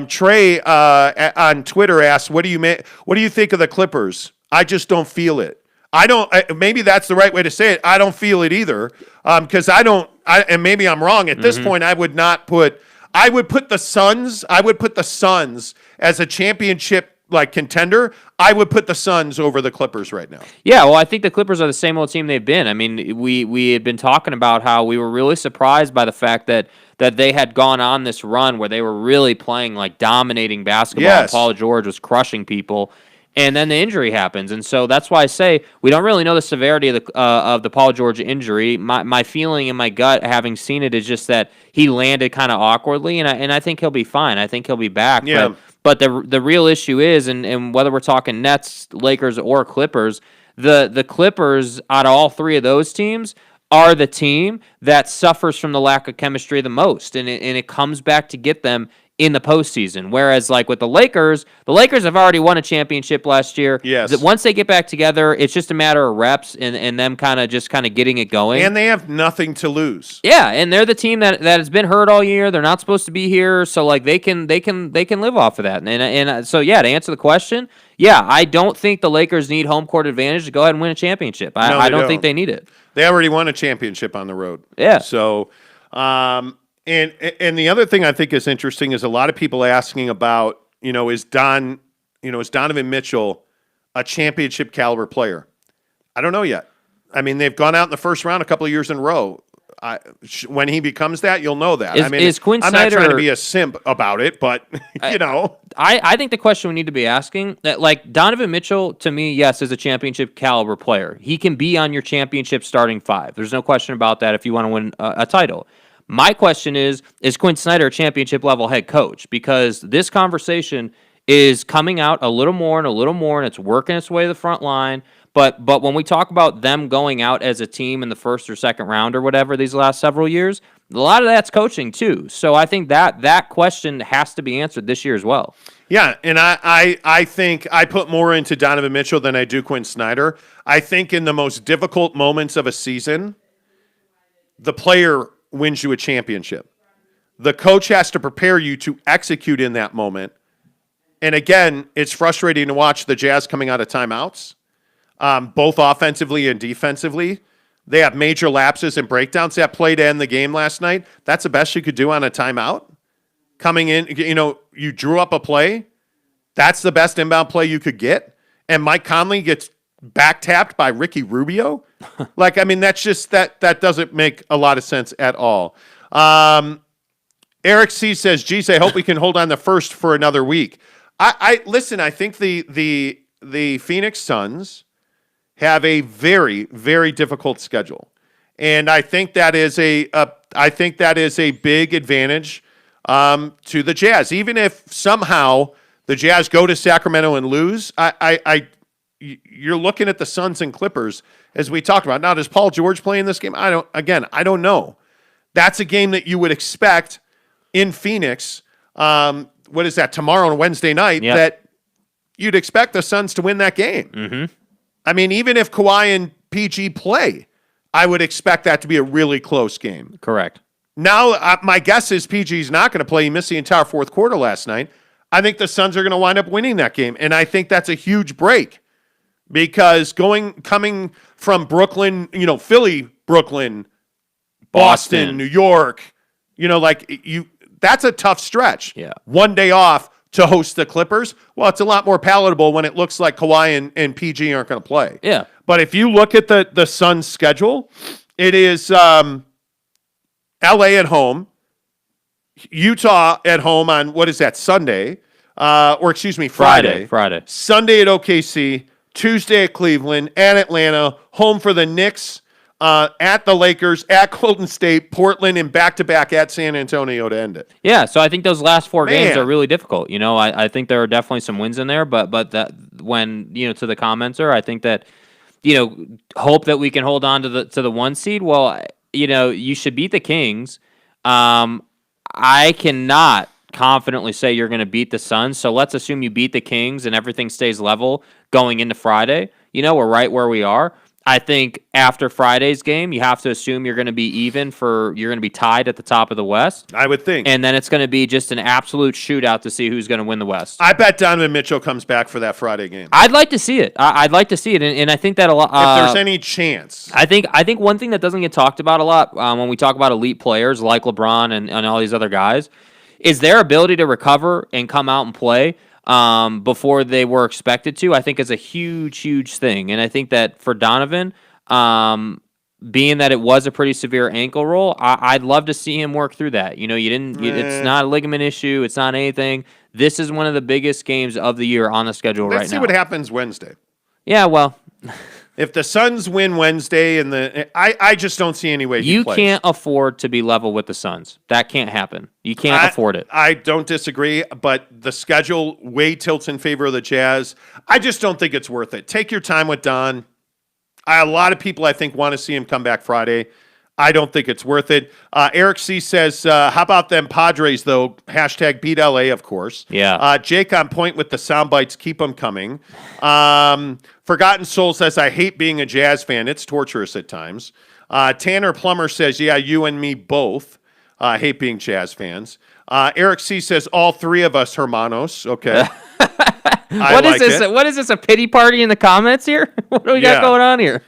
Trey on Twitter asked, "What do you think of the Clippers?" I just don't feel it. I don't. Maybe that's the right way to say it. I don't feel it either, because I don't. And maybe I'm wrong. At this point, I would not put. I would put the Suns. I would put the Suns as a championship contender. I would put the Suns over the Clippers right now. Yeah, well, I think the Clippers are the same old team they've been. I mean, we had been talking about how we were really surprised by the fact that they had gone on this run where they were really playing like dominating basketball. Yes. And Paul George was crushing people, and then the injury happens, and so that's why I say we don't really know the severity of the Paul George injury. My feeling in my gut, having seen it, is just that he landed kind of awkwardly, and I think he'll be fine. I think he'll be back. Yeah. But the real issue is, and whether we're talking Nets, Lakers, or Clippers, the Clippers, out of all three of those teams, are the team that suffers from the lack of chemistry the most, and it comes back to get them in the postseason. Whereas, like with the Lakers have already won a championship last year. Yes. Once they get back together, it's just a matter of reps and them kind of getting it going. And they have nothing to lose. Yeah, and they're the team that has been hurt all year. They're not supposed to be here, so like they can live off of that. And so yeah, to answer the question, yeah, I don't think the Lakers need home court advantage to go ahead and win a championship. I don't think they need it. They already won a championship on the road. Yeah. So, and the other thing I think is interesting is a lot of people asking about, is Donovan Mitchell a championship caliber player? I don't know yet. I mean, they've gone out in the first round a couple of years in a row. When he becomes that, you'll know that. Is Quinn I'm Snyder, not trying to be a simp about it, but I think the question we need to be asking, that like Donovan Mitchell, to me, yes, is a championship caliber player. He can be on your championship starting five. There's no question about that if you want to win a title. My question is Quinn Snyder a championship level head coach? Because this conversation is coming out a little more, and it's working its way to the front line. But when we talk about them going out as a team in the first or second round or whatever these last several years, a lot of that's coaching too. So I think that question has to be answered this year as well. Yeah, and I think I put more into Donovan Mitchell than I do Quinn Snyder. I think in the most difficult moments of a season, the player wins you a championship. The coach has to prepare you to execute in that moment. And again, it's frustrating to watch the Jazz coming out of timeouts. Both offensively and defensively. They have major lapses and breakdowns. That play to end the game last night, that's the best you could do on a timeout. Coming in, you drew up a play. That's the best inbound play you could get. And Mike Conley gets back tapped by Ricky Rubio. That's just, that doesn't make a lot of sense at all. Eric C. says, geez, I hope we can hold on the first for another week. Listen, I think the Phoenix Suns have a very, very difficult schedule, and I think that is a big advantage to the Jazz. Even if somehow the Jazz go to Sacramento and lose, you're looking at the Suns and Clippers as we talked about. Now, does Paul George play in this game? I don't know. That's a game that you would expect in Phoenix. What is that, tomorrow on Wednesday night, Yep. that you'd expect the Suns to win that game. Mm-hmm. I mean, even if Kawhi and PG play, I would expect that to be a really close game. Correct. Now, my guess is PG's not going to play. He missed the entire fourth quarter last night. I think the Suns are going to wind up winning that game, and I think that's a huge break because coming from Brooklyn, Philly, Brooklyn, Boston, New York, that's a tough stretch. Yeah. One day off to host the Clippers. Well, it's a lot more palatable when it looks like Kawhi and PG aren't going to play. Yeah. But if you look at the Suns' schedule, it is LA at home, Utah at home on, what is that, Sunday? Friday. Friday. Sunday at OKC, Tuesday at Cleveland, at Atlanta, home for the Knicks, at the Lakers, at Golden State, Portland, and back-to-back at San Antonio to end it. Yeah, so I think those last four games Man. are really difficult. I think there are definitely some wins in there, but that when, to the commenter, I think that, hope that we can hold on to the 1 seed. Well, you should beat the Kings. I cannot confidently say you're going to beat the Suns, so let's assume you beat the Kings and everything stays level going into Friday. We're right where we are. I think after Friday's game, you have to assume you're going to be you're going to be tied at the top of the West. I would think. And then it's going to be just an absolute shootout to see who's going to win the West. I bet Donovan Mitchell comes back for that Friday game. I'd like to see it. I'd like to see it, and I think that a lot. If there's any chance. I think one thing that doesn't get talked about a lot when we talk about elite players like LeBron and all these other guys is their ability to recover and come out and play before they were expected to. I think is a huge, huge thing, and I think that for Donovan, being that it was a pretty severe ankle roll, I'd love to see him work through that. It's not a ligament issue. It's not anything. This is one of the biggest games of the year on the schedule right now. Let's see what happens Wednesday. Yeah, well, if the Suns win Wednesday, I just don't see any way you can't afford to be level with the Suns. That can't happen. You can't afford it. I don't disagree, but the schedule way tilts in favor of the Jazz. I just don't think it's worth it. Take your time with Don. A lot of people, I think, want to see him come back Friday. I don't think it's worth it. Eric C. says, how about them Padres, though? Hashtag beat LA, of course. Yeah. Jake on point with the sound bites. Keep them coming. Forgotten Soul says, I hate being a Jazz fan. It's torturous at times. Tanner Plummer says, yeah, you and me both hate being Jazz fans. Eric C. says, all three of us hermanos. Okay. What is this? What is this? A pity party in the comments here? What do we got going on here?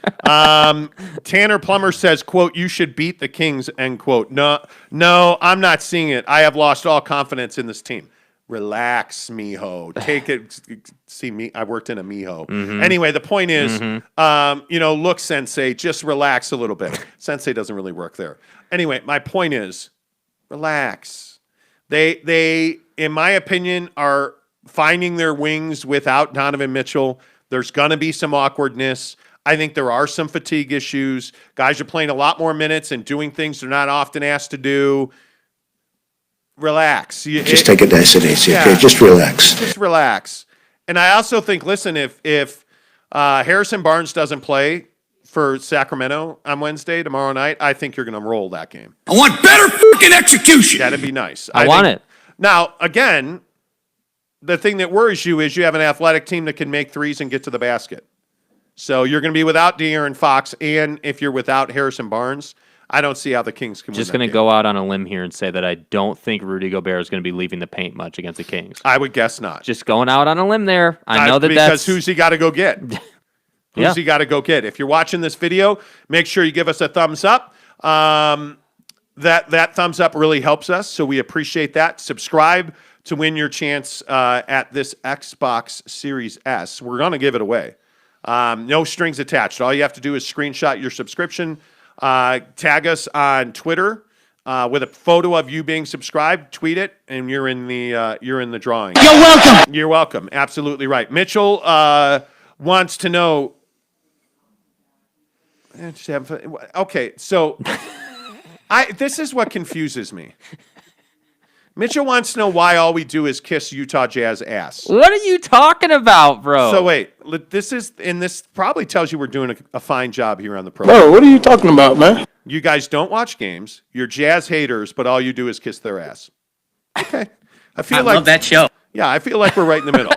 Tanner Plummer says, "quote You should beat the Kings." End quote. No, I'm not seeing it. I have lost all confidence in this team. Relax, mijo. Take it. See me. I worked in a mijo. Mm-hmm. Anyway, the point is, look, Sensei, just relax a little bit. Sensei doesn't really work there. Anyway, my point is, relax. They, in my opinion, are finding their wings without Donovan Mitchell. There's going to be some awkwardness. I think there are some fatigue issues. Guys are playing a lot more minutes and doing things they're not often asked to do. Relax. Just take it nice and easy, okay? Just relax. Just relax. And I also think, listen, if Harrison Barnes doesn't play for Sacramento on Wednesday, tomorrow night, I think you're going to roll that game. I want better fucking execution. That'd be nice. I want it. Now, again, the thing that worries you is you have an athletic team that can make threes and get to the basket. So you're going to be without De'Aaron Fox, and if you're without Harrison Barnes, I don't see how the Kings can win. Just going to go out on a limb here and say that I don't think Rudy Gobert is going to be leaving the paint much against the Kings. I would guess not. Just going out on a limb there. I know because who's he got to go get? Yeah. Who's he got to go get? If you're watching this video, make sure you give us a thumbs up. That thumbs up really helps us, so we appreciate that. Subscribe to win your chance at this Xbox Series S. We're going to give it away. No strings attached. All you have to do is screenshot your subscription, tag us on Twitter with a photo of you being subscribed, tweet it, and you're in the drawing. You're welcome. You're welcome. Absolutely right. Mitchell wants to know. Okay, so this is what confuses me. Mitchell wants to know why all we do is kiss Utah Jazz ass. What are you talking about, bro? So wait, this probably tells you we're doing a fine job here on the program. Bro, what are you talking about, man? You guys don't watch games. You're Jazz haters, but all you do is kiss their ass. Okay. I I love that show. Yeah, I feel like we're right in the middle.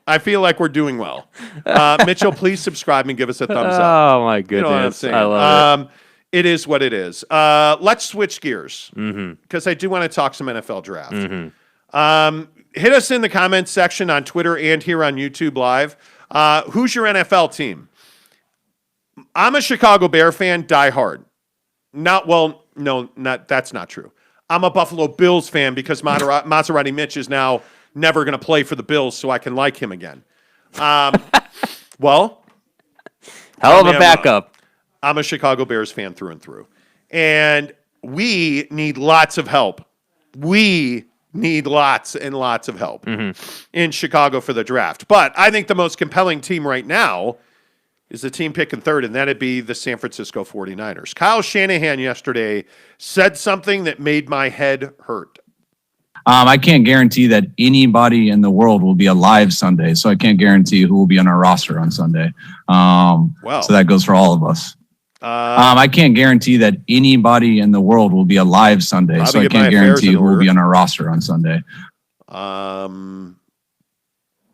I feel like we're doing well. Mitchell, please subscribe and give us a thumbs up. Oh my goodness, You know what I'm saying? I love it. It is what it is. Let's switch gears because I do want to talk some NFL draft. Hit us in the comments section on Twitter and here on YouTube Live. Who's your NFL team? I'm a Chicago Bear fan, die hard. That's not true. I'm a Buffalo Bills fan because Maserati Mitch is now never going to play for the Bills, so I can like him again. Well, Hell of a backup. I'm a Chicago Bears fan through and through. And we need lots of help. We need lots and lots of help in Chicago for the draft. But I think the most compelling team right now is the team picking third, and that'd be the San Francisco 49ers. Kyle Shanahan yesterday said something that made my head hurt. I can't guarantee that anybody in the world will be alive Sunday, so I can't guarantee who will be on our roster on Sunday. So that goes for all of us. I can't guarantee that anybody in the world will be alive Sunday, so I can't guarantee who will be on our roster on Sunday.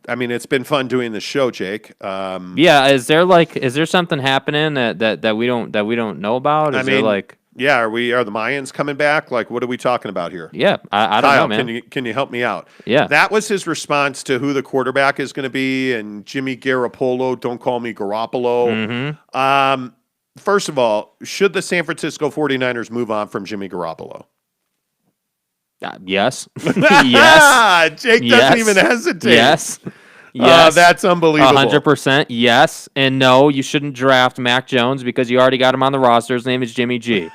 I mean, it's been fun doing this show, Jake. Yeah, is there something happening that we don't know about? Are the Mayans coming back? Like, what are we talking about here? Yeah, I don't Kyle, know, man. Can you help me out? Yeah. That was his response to who the quarterback is going to be, and Jimmy Garoppolo, don't call me Garoppolo. First of all, should the San Francisco 49ers move on from Jimmy Garoppolo? Yes. Yes. Jake doesn't even hesitate. Yes. Yes. That's unbelievable. 100% yes. And no, you shouldn't draft Mac Jones because you already got him on the roster. His name is Jimmy G.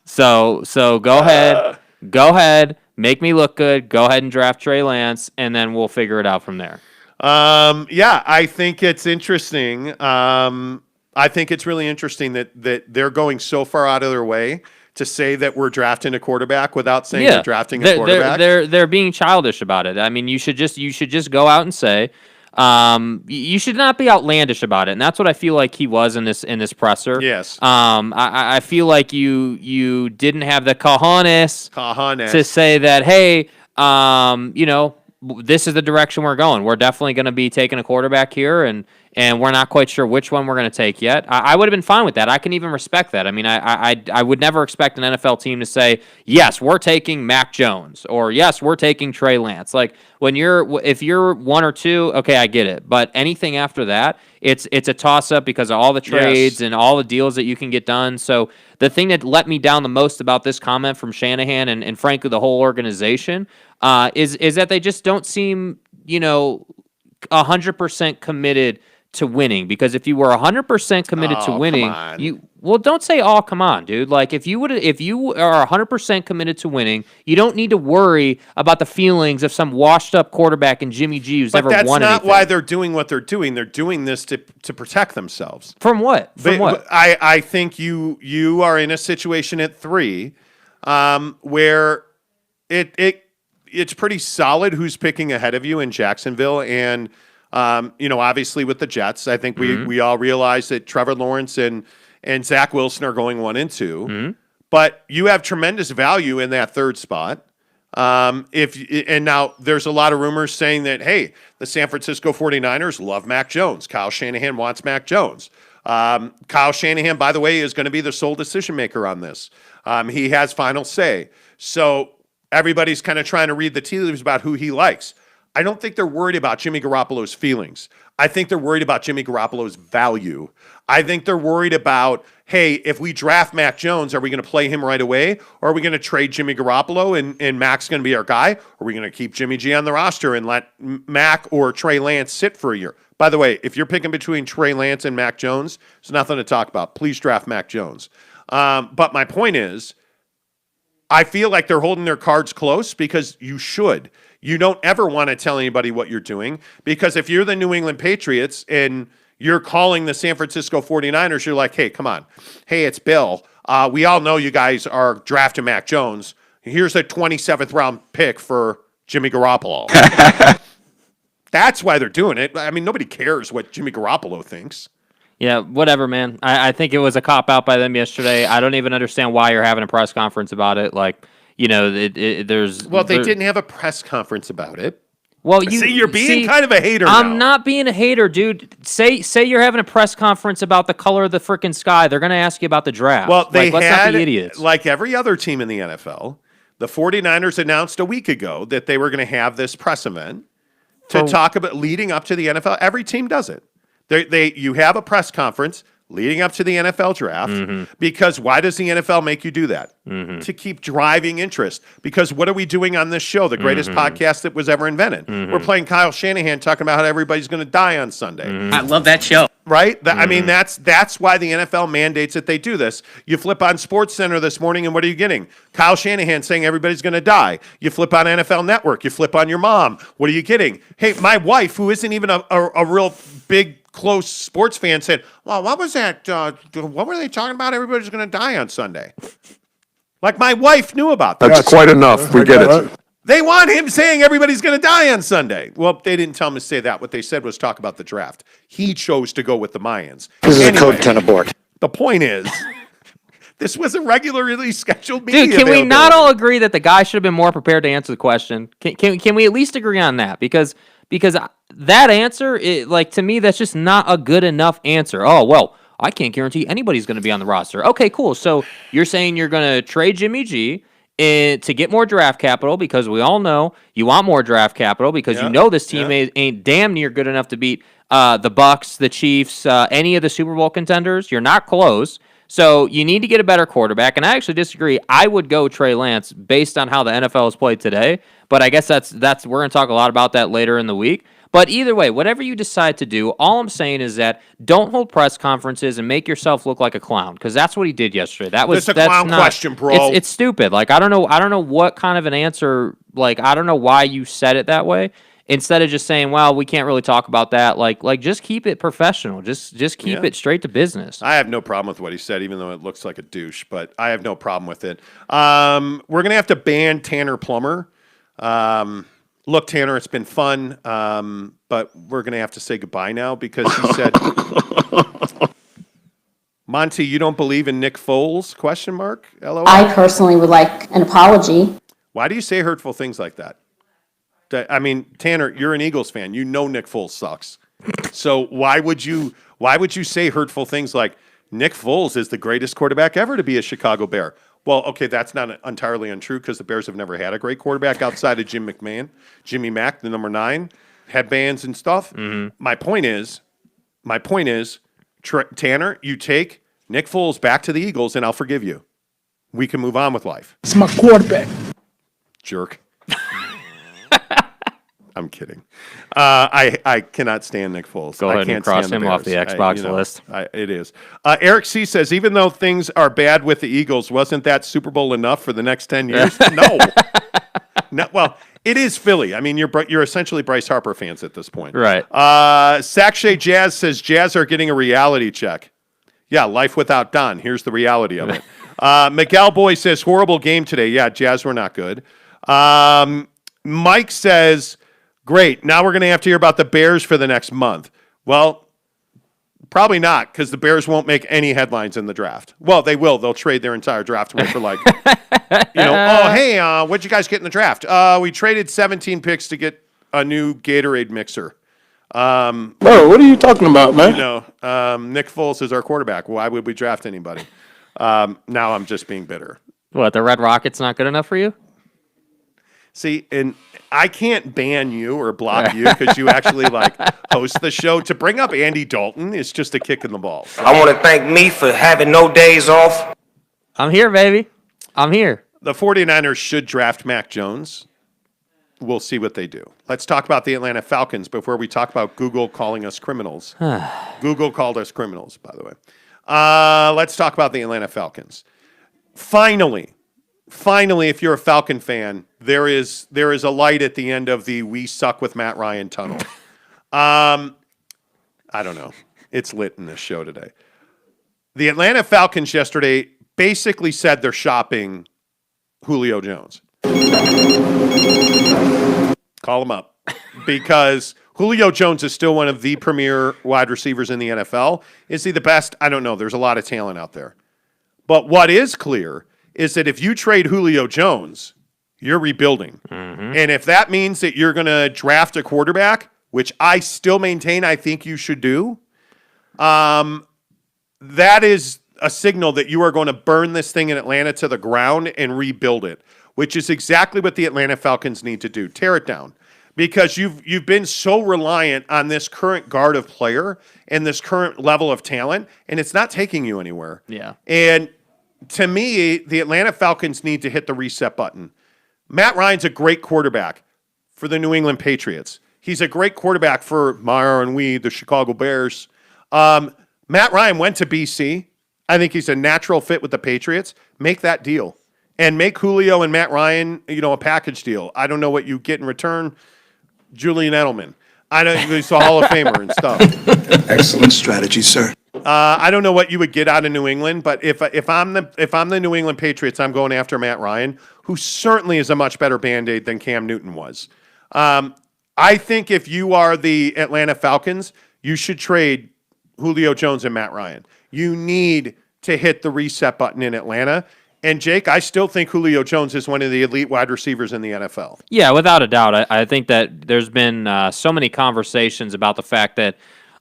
So go ahead, make me look good. Go ahead and draft Trey Lance, and then we'll figure it out from there. I think it's interesting. I think it's really interesting that they're going so far out of their way to say that we're drafting a quarterback without saying they're drafting a quarterback. They're being childish about it. I mean, you should just go out and say, you should not be outlandish about it, and that's what I feel like he was in this presser. Yes. I feel like you didn't have the cojones to say that, hey, this is the direction we're going. We're definitely going to be taking a quarterback here, and we're not quite sure which one we're going to take yet. I would have been fine with that. I can even respect that. I mean, I would never expect an NFL team to say, yes, we're taking Mac Jones, or yes, we're taking Trey Lance. Like, if you're one or two, okay, I get it. But anything after that, it's a toss-up because of all the trades and all the deals that you can get done. So the thing that let me down the most about this comment from Shanahan and frankly the whole organization is that they just don't seem, 100% committed to winning. Because if you were 100% committed to winning, don't say, "Oh, come on, dude." Like if you are 100% committed to winning, you don't need to worry about the feelings of some washed-up quarterback in Jimmy G who's never won anything. But that's not why they're doing what they're doing. They're doing this to protect themselves. From what? What? I think you are in a situation at 3 where it's pretty solid who's picking ahead of you in Jacksonville, and obviously with the Jets, I think we all realize that Trevor Lawrence and Zach Wilson are going 1 and 2, but you have tremendous value in that 3rd spot. And now there's a lot of rumors saying that, hey, the San Francisco 49ers love Mac Jones. Kyle Shanahan wants Mac Jones. Kyle Shanahan, by the way, is going to be the sole decision maker on this. He has final say. So everybody's kind of trying to read the tea leaves about who he likes. I don't think they're worried about Jimmy Garoppolo's feelings. I think they're worried about Jimmy Garoppolo's value. I think they're worried about, hey, if we draft Mac Jones, are we going to play him right away? Or are we going to trade Jimmy Garoppolo and Mac's going to be our guy? Or are we going to keep Jimmy G on the roster and let Mac or Trey Lance sit for a year? By the way, if you're picking between Trey Lance and Mac Jones, there's nothing to talk about. Please draft Mac Jones. But my point is, I feel like they're holding their cards close because you should. You don't ever want to tell anybody what you're doing, because if you're the New England Patriots and you're calling the San Francisco 49ers, you're like, hey, come on. Hey, it's Bill. We all know you guys are drafting Mac Jones. Here's a 27th round pick for Jimmy Garoppolo. That's why they're doing it. I mean, nobody cares what Jimmy Garoppolo thinks. Yeah, whatever, man. I think it was a cop-out by them yesterday. I don't even understand why you're having a press conference about it. Like, there's they didn't have a press conference about it. Well, you're being kind of a hater. I'm not being a hater, dude. Say you're having a press conference about the color of the freaking sky. They're going to ask you about the draft. Well, let's not be idiots. Like every other team in the NFL, the 49ers announced a week ago that they were going to have this press event to talk about leading up to the NFL. Every team does it. You have a press conference leading up to the NFL draft, because why does the NFL make you do that? To keep driving interest. Because what are we doing on this show, the greatest podcast that was ever invented? We're playing Kyle Shanahan talking about how everybody's going to die on Sunday. I love that show. Right? I mean, that's why the NFL mandates that they do this. You flip on SportsCenter this morning, and what are you getting? Kyle Shanahan saying everybody's going to die. You flip on NFL Network. You flip on your mom. What are you getting? Hey, my wife, who isn't even a real big, close sports fan, said, well, what was that? What were they talking about? Everybody's going to die on Sunday. Like, my wife knew about that. That's quite enough. We get it. They want him saying everybody's going to die on Sunday. Well, they didn't tell him to say that. What they said was talk about the draft. He chose to go with the Mayans. This is a code 10 abort. The point is, this was a regularly scheduled media. Dude, can we not all agree that the guy should have been more prepared to answer the question? Can we at least agree on that? Because that answer, to me, that's just not a good enough answer. Oh, well, I can't guarantee anybody's going to be on the roster. Okay, cool. So you're saying you're going to trade Jimmy G to get more draft capital, because we all know you want more draft capital because you know this team ain't damn near good enough to beat the Bucks, the Chiefs, any of the Super Bowl contenders. You're not close. So you need to get a better quarterback. And I actually disagree. I would go Trey Lance based on how the NFL has played today. But I guess that's we're going to talk a lot about that later in the week. But either way, whatever you decide to do, all I'm saying is that don't hold press conferences and make yourself look like a clown, because that's what he did yesterday. That's a clown question, bro. It's stupid. Like, I don't know what kind of an answer. Like, I don't know why you said it that way. Instead of just saying, well, we can't really talk about that. Like just keep it professional. Just keep it straight to business. I have no problem with what he said, even though it looks like a douche. But I have no problem with it. We're gonna have to ban Tanner Plummer. Look, Tanner, it's been fun, but we're going to have to say goodbye now, because he said, Monty, you don't believe in Nick Foles? ? LOL. I personally would like an apology. Why do you say hurtful things like that? I mean, Tanner, you're an Eagles fan. You know Nick Foles sucks. So why would you say hurtful things like Nick Foles is the greatest quarterback ever to be a Chicago Bear? Well, okay, that's not entirely untrue, because the Bears have never had a great quarterback outside of Jimmy Mack, the number 9, headbands and stuff. My point is, Tanner, you take Nick Foles back to the Eagles, and I'll forgive you. We can move on with life. It's my quarterback. Jerk. I'm kidding. I cannot stand Nick Foles. Go ahead and cross him off the Xbox list. It is. Eric C. says, even though things are bad with the Eagles, wasn't that Super Bowl enough for the next 10 years? No. Well, it is Philly. I mean, you're essentially Bryce Harper fans at this point. Right. Sakshay Jazz says, Jazz are getting a reality check. Yeah, life without Don. Here's the reality of it. Miguel Boy says, horrible game today. Yeah, Jazz were not good. Mike says, great. Now we're going to have to hear about the Bears for the next month. Well, probably not, because the Bears won't make any headlines in the draft. Well, they will. They'll trade their entire draft away for oh, hey, what'd you guys get in the draft? We traded 17 picks to get a new Gatorade mixer. Bro, what are you talking about, man? Nick Foles is our quarterback. Why would we draft anybody? Now I'm just being bitter. What, the Red Rocket's not good enough for you? See, and I can't ban you or block you because you actually host the show. To bring up Andy Dalton is just a kick in the balls. I want to thank me for having no days off. I'm here, baby. I'm here. The 49ers should draft Mac Jones. We'll see what they do. Let's talk about the Atlanta Falcons before we talk about Google calling us criminals. Google called us criminals, by the way. Let's talk about the Atlanta Falcons. Finally, if you're a Falcon fan, there is a light at the end of the "We suck with Matt Ryan" tunnel. I don't know. It's lit in this show today. The Atlanta Falcons yesterday basically said they're shopping Julio Jones. Call him up, because Julio Jones is still one of the premier wide receivers in the NFL. Is he the best? I don't know. There's a lot of talent out there. But what is clear is that if you trade Julio Jones, you're rebuilding. And if that means that you're going to draft a quarterback, which I still maintain I think you should do, that is a signal that you are going to burn this thing in Atlanta to the ground and rebuild it, which is exactly what the Atlanta Falcons need to do. Tear it down. Because you've been so reliant on this current guard of player and this current level of talent, and it's not taking you anywhere. Yeah. And to me, the Atlanta Falcons need to hit the reset button. Matt Ryan's a great quarterback for the New England Patriots. He's a great quarterback for Meyer and the Chicago Bears. Matt Ryan went to BC. I think he's a natural fit with the Patriots. Make that deal. And make Julio and Matt Ryan, a package deal. I don't know what you get in return. Julian Edelman. I know he's a Hall of Famer and stuff. Excellent strategy, sir. I don't know what you would get out of New England, but if I'm the New England Patriots, I'm going after Matt Ryan, who certainly is a much better Band-Aid than Cam Newton was. I think if you are the Atlanta Falcons, you should trade Julio Jones and Matt Ryan. You need to hit the reset button in Atlanta. And, Jake, I still think Julio Jones is one of the elite wide receivers in the NFL. Yeah, without a doubt. I think that there's been so many conversations about the fact that,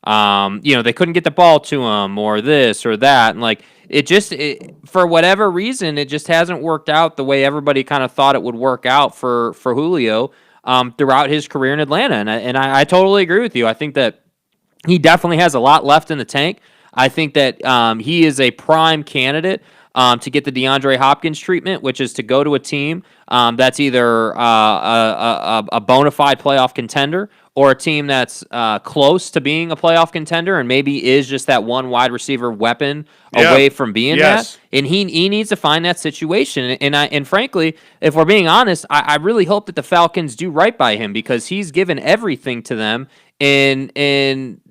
they couldn't get the ball to him or this or that. And, for whatever reason, it just hasn't worked out the way everybody kind of thought it would work out for Julio throughout his career in Atlanta. And I totally agree with you. I think that he definitely has a lot left in the tank. I think that he is a prime candidate to get the DeAndre Hopkins treatment, which is to go to a team that's either a bona fide playoff contender or a team that's close to being a playoff contender and maybe is just that one wide receiver weapon away from being that. And he needs to find that situation. And frankly, if we're being honest, I really hope that the Falcons do right by him because he's given everything to them and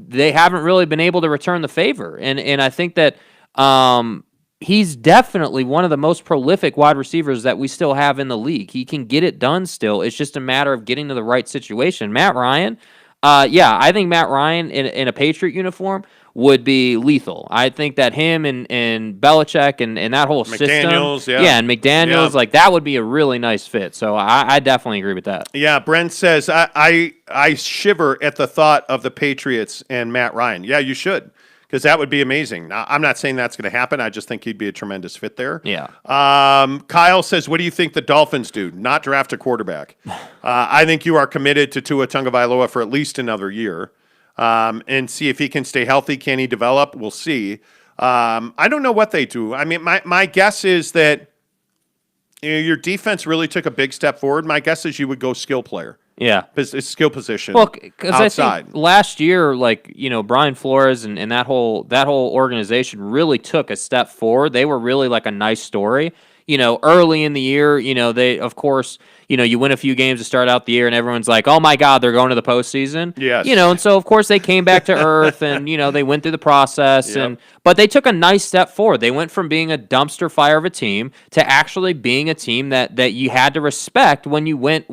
they haven't really been able to return the favor. And I think that he's definitely one of the most prolific wide receivers that we still have in the league. He can get it done still. It's just a matter of getting to the right situation. Matt Ryan, I think Matt Ryan in a Patriot uniform would be lethal. I think that him and Belichick and that whole McDaniels, system. And McDaniels, that would be a really nice fit. So I definitely agree with that. Yeah, Brent says, I shiver at the thought of the Patriots and Matt Ryan. Yeah, you should. Because that would be amazing. Now, I'm not saying that's going to happen. I just think he'd be a tremendous fit there. Yeah. Kyle says, what do you think the Dolphins do? Not draft a quarterback. I think you are committed to Tua Tagovailoa for at least another year and see if he can stay healthy. Can he develop? We'll see. I don't know what they do. I mean, my guess is that your defense really took a big step forward. My guess is you would go skill player. Yeah. It's skill position. Well, because I think last year, Brian Flores and that whole organization really took a step forward. They were really like a nice story. Early in the year, they, of course, you win a few games to start out the year and everyone's like, oh my God, they're going to the postseason. Yes. And so of course they came back to earth and, they went through the process but they took a nice step forward. They went from being a dumpster fire of a team to actually being a team that you had to respect when you went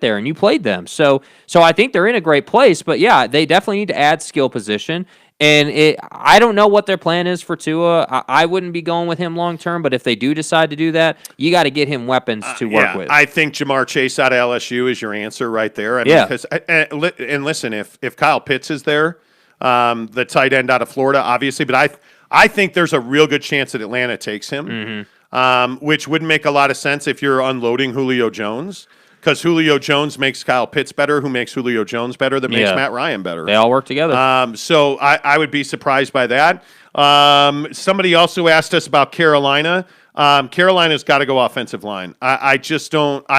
there and you played them. So I think they're in a great place, but yeah, they definitely need to add skill position. And I don't know what their plan is for Tua. I wouldn't be going with him long term, but if they do decide to do that, you got to get him weapons to work with. I think Jamar Chase out of LSU is your answer right there. I mean, and listen, if Kyle Pitts is there, the tight end out of Florida, obviously, but I think there's a real good chance that Atlanta takes him, which wouldn't make a lot of sense if you're unloading Julio Jones. Because Julio Jones makes Kyle Pitts better, who makes Julio Jones better, that makes Matt Ryan better. They all work together. So I would be surprised by that. Somebody also asked us about Carolina. Carolina's got to go offensive line. I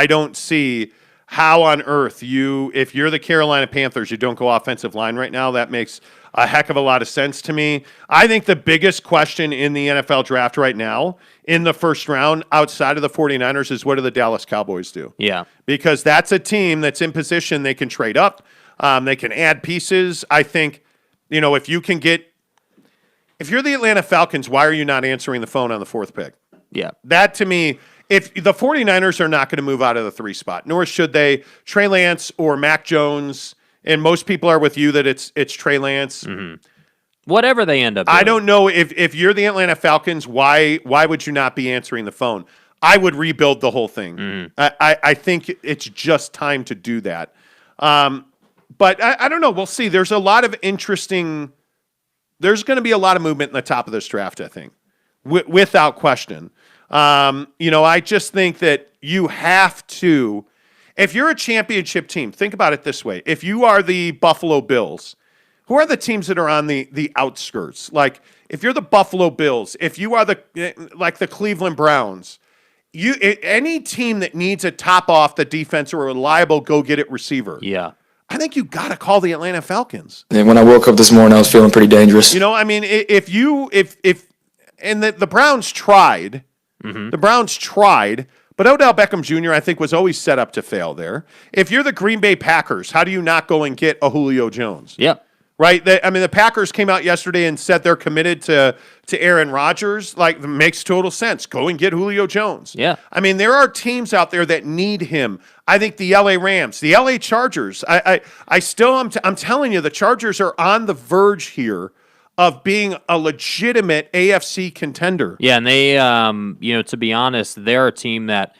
don't see how on earth if you're the Carolina Panthers, you don't go offensive line right now. That makes a heck of a lot of sense to me. I think the biggest question in the NFL draft right now in the first round outside of the 49ers is what do the Dallas Cowboys do? Yeah. Because that's a team that's in position. They can trade up. They can add pieces. I think, if you're the Atlanta Falcons, why are you not answering the phone on the fourth pick? Yeah. That to me, if the 49ers are not going to move out of the 3 spot, nor should they. Trey Lance or Mac Jones, and most people are with you that it's Trey Lance. Whatever they end up doing. I don't know if you're the Atlanta Falcons, why would you not be answering the phone? I would rebuild the whole thing. I think it's just time to do that. But I don't know. We'll see. There's going to be a lot of movement in the top of this draft, I think, without question. I just think that you have to, if you're a championship team, think about it this way. If you are the Buffalo Bills, who are the teams that are on the outskirts? Like, if you're the Buffalo Bills, if you are the Cleveland Browns, any team that needs a top off the defense or a reliable go-get-it receiver. Yeah. I think you got to call the Atlanta Falcons. And when I woke up this morning, I was feeling pretty dangerous. The Browns tried. The Browns tried, but Odell Beckham Jr., I think, was always set up to fail there. If you're the Green Bay Packers, how do you not go and get a Julio Jones? Yeah. Right? The Packers came out yesterday and said they're committed to Aaron Rodgers. Like, it makes total sense. Go and get Julio Jones. Yeah. There are teams out there that need him. I think the LA Rams, the LA Chargers. I'm telling you, the Chargers are on the verge here of being a legitimate AFC contender. Yeah, and they, to be honest, they're a team that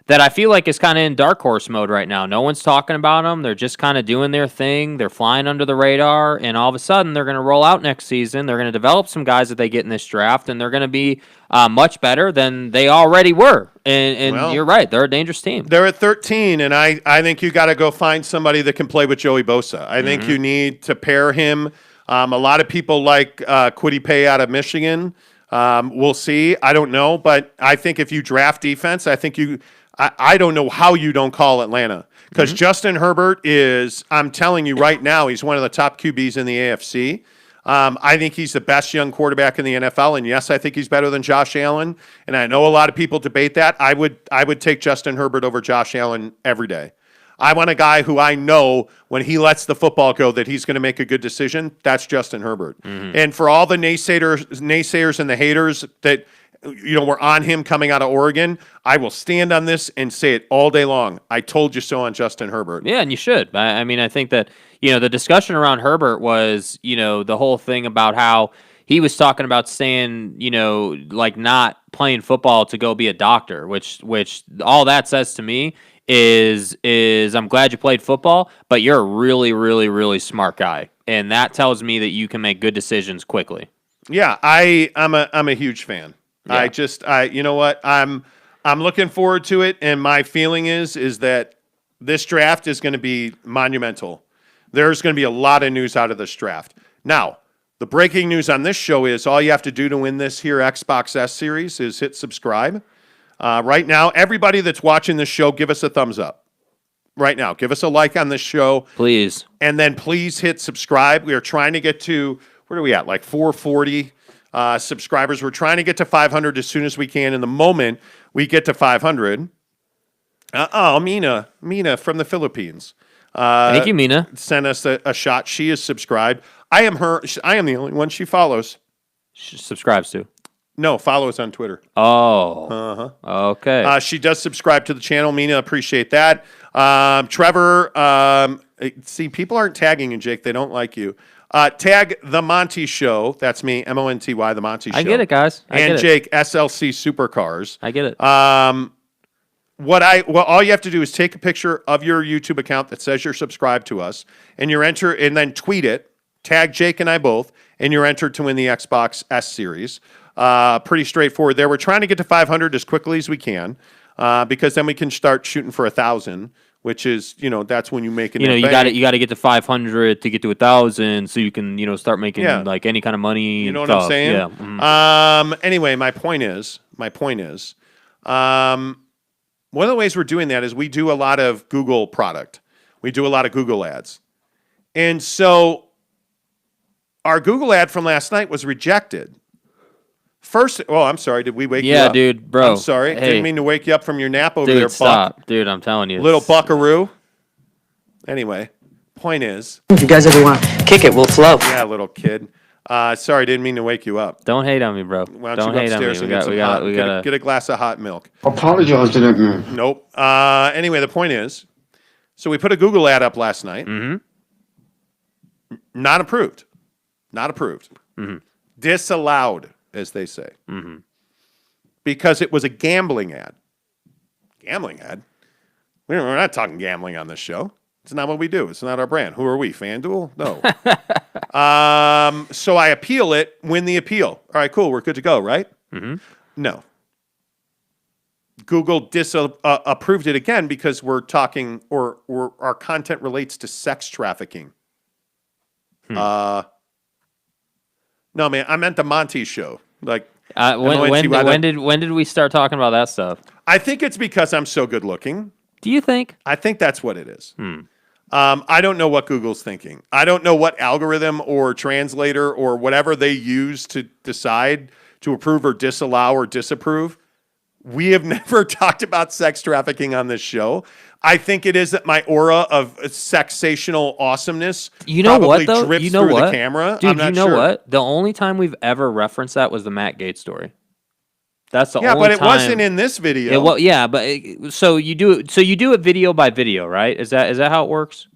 I feel like is kind of in dark horse mode right now. No one's talking about them. They're just kind of doing their thing. They're flying under the radar, and all of a sudden they're going to roll out next season. They're going to develop some guys that they get in this draft, and they're going to be much better than they already were. And you're right. They're a dangerous team. They're at 13, and I think you got to go find somebody that can play with Joey Bosa. I think you need to pair him. A lot of people like Kwity Paye out of Michigan. We'll see. I don't know, but I think if you draft defense, I don't know how you don't call Atlanta, because Justin Herbert is, I'm telling you right now, he's one of the top QBs in the AFC. I think he's the best young quarterback in the NFL, and yes, I think he's better than Josh Allen, and I know a lot of people debate that. I would take Justin Herbert over Josh Allen every day. I want a guy who I know when he lets the football go that he's going to make a good decision. That's Justin Herbert. And for all the naysayers and the haters that were on him coming out of Oregon, I will stand on this and say it all day long. I told you so on Justin Herbert. Yeah, and you should. I think that, the discussion around Herbert was, the whole thing about how he was talking about staying, like not playing football to go be a doctor, which all that says to me is I'm glad you played football, but you're a really, really, really smart guy. And that tells me that you can make good decisions quickly. Yeah, I'm a huge fan. Yeah. You know what? I'm looking forward to it, and my feeling is that this draft is going to be monumental. There's going to be a lot of news out of this draft. Now, the breaking news on this show is all you have to do to win this here Xbox S series is hit subscribe. Right now, everybody that's watching this show, give us a thumbs up. Right now, give us a like on this show. Please. And then please hit subscribe. We are trying to get to, where are we at? Like 440 subscribers. We're trying to get to 500 as soon as we can. In the moment we get to 500, Mina from the Philippines. Thank you, Mina. Sent us a shot. She is subscribed. I am the only one she follows. She subscribes to. No, follows on Twitter. Oh. Okay. She does subscribe to the channel. Mina, appreciate that. Trevor, see, people aren't tagging you, Jake. They don't like you. Tag The Monty Show. That's me, Monty, The Monty Show. I get it, guys. Jake, SLC Supercars. I get it. All you have to do is take a picture of your YouTube account that says you're subscribed to us, and and then tweet it, tag Jake and I both, and you're entered to win the Xbox S Series. Pretty straightforward there. We're trying to get to 500 as quickly as we can, because then we can start shooting for 1,000, which is, that's when you make it. You got to get to 500 to get to 1,000, so you can, start making like any kind of money. You know what I'm saying? Yeah. Mm-hmm. Anyway, my point is, one of the ways we're doing that is we do a lot of Google product. We do a lot of Google ads. And so our Google ad from last night was rejected. I'm sorry. Did we wake you up? Yeah, dude, bro. I'm sorry. Hey. Didn't mean to wake you up from your nap over there, stop. Buck. Dude, I'm telling you. Little buckaroo. Anyway, point is. If you guys ever want to kick it, we'll flow. Yeah, little kid. Sorry, didn't mean to wake you up. Don't hate on me, bro. Why don't you go hate on me. upstairs and get a glass of hot milk. Apologize to that man. Nope. Anyway, the point is, so we put a Google ad up last night. Mm-hmm. Not approved. Not approved. Disallowed, as they say. Because it was a gambling ad. Gambling ad? We're not talking gambling on this show. It's not what we do. It's not our brand. Who are we? FanDuel? No. So I appeal it, win the appeal. All right, cool. We're good to go, right? No. Google approved it again because we're talking or our content relates to sex trafficking. No, man, I meant the Monty show. Like, when did we start talking about that stuff? I think it's because I'm so good looking. Do you think? I think that's what it is. I don't know what Google's thinking. I don't know what algorithm or translator or whatever they use to decide to approve or disallow or disapprove. We have never talked about sex trafficking on this show. I think it is that my aura of sexational awesomeness probably drips through the camera. Dude, I'm not you know sure. what? The only time we've ever referenced that was the Matt Gaetz story. That's the only time. Yeah, but it wasn't in this video. So you do it video by video, right? Is that how it works?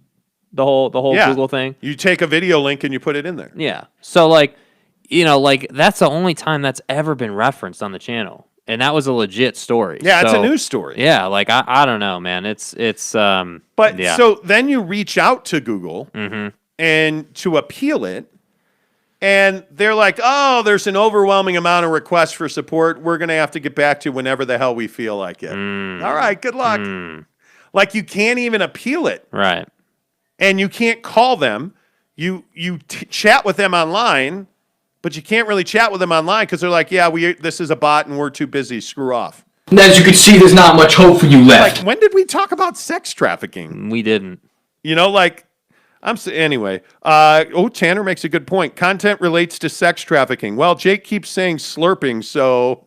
The whole Google thing? You take a video link and you put it in there. Yeah. So that's the only time that's ever been referenced on the channel. And that was a legit story. Yeah, it's a news story. Yeah, I don't know, man. So then you reach out to Google and to appeal it, and they're like, "Oh, there's an overwhelming amount of requests for support. We're going to have to get back to you whenever the hell we feel like it." All right, good luck. Like, you can't even appeal it. Right. And you can't call them. You chat with them online. But you can't really chat with them online because they're like, yeah, this is a bot and we're too busy. Screw off. And as you can see, there's not much hope for you left. Like, when did we talk about sex trafficking? We didn't. Anyway. Tanner makes a good point. Content relates to sex trafficking. Well, Jake keeps saying slurping, so.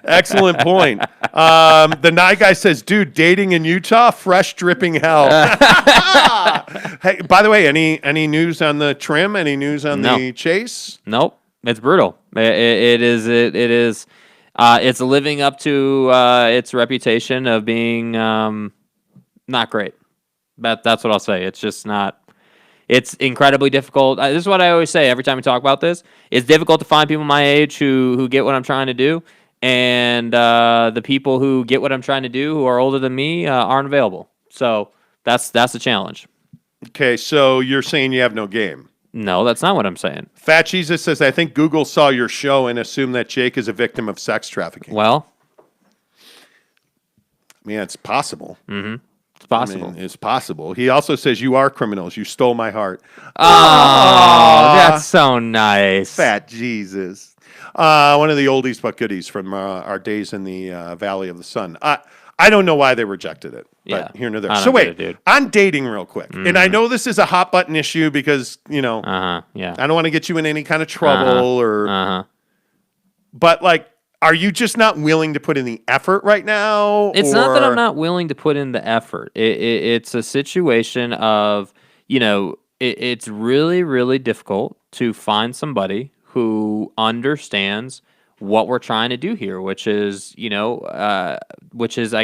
Excellent point. The Nye guy says, dude, dating in Utah, fresh dripping hell. Hey, by the way, any news on the trim? Any news on the chase? Nope. It's brutal. It is. It's living up to its reputation of being not great. But that's what I'll say. It's just not. It's incredibly difficult. This is what I always say every time we talk about this. It's difficult to find people my age who get what I'm trying to do. And the people who get what I'm trying to do, who are older than me, aren't available. So that's the challenge. Okay, so you're saying you have no game. No, that's not what I'm saying. Fat Jesus says, I think Google saw your show and assumed that Jake is a victim of sex trafficking. Well, it's possible. It's possible. It's possible. He also says, you are criminals. You stole my heart. Oh, that's so nice. Fat Jesus. One of the oldies but goodies from our days in the Valley of the Sun. I don't know why they rejected it. But here nor there. So wait, on dating real quick. And I know this is a hot button issue because, I don't want to get you in any kind of trouble but are you just not willing to put in the effort right now? It's not that I'm not willing to put in the effort. It's a situation of, it's really, really difficult to find somebody who understands what we're trying to do here, which is, I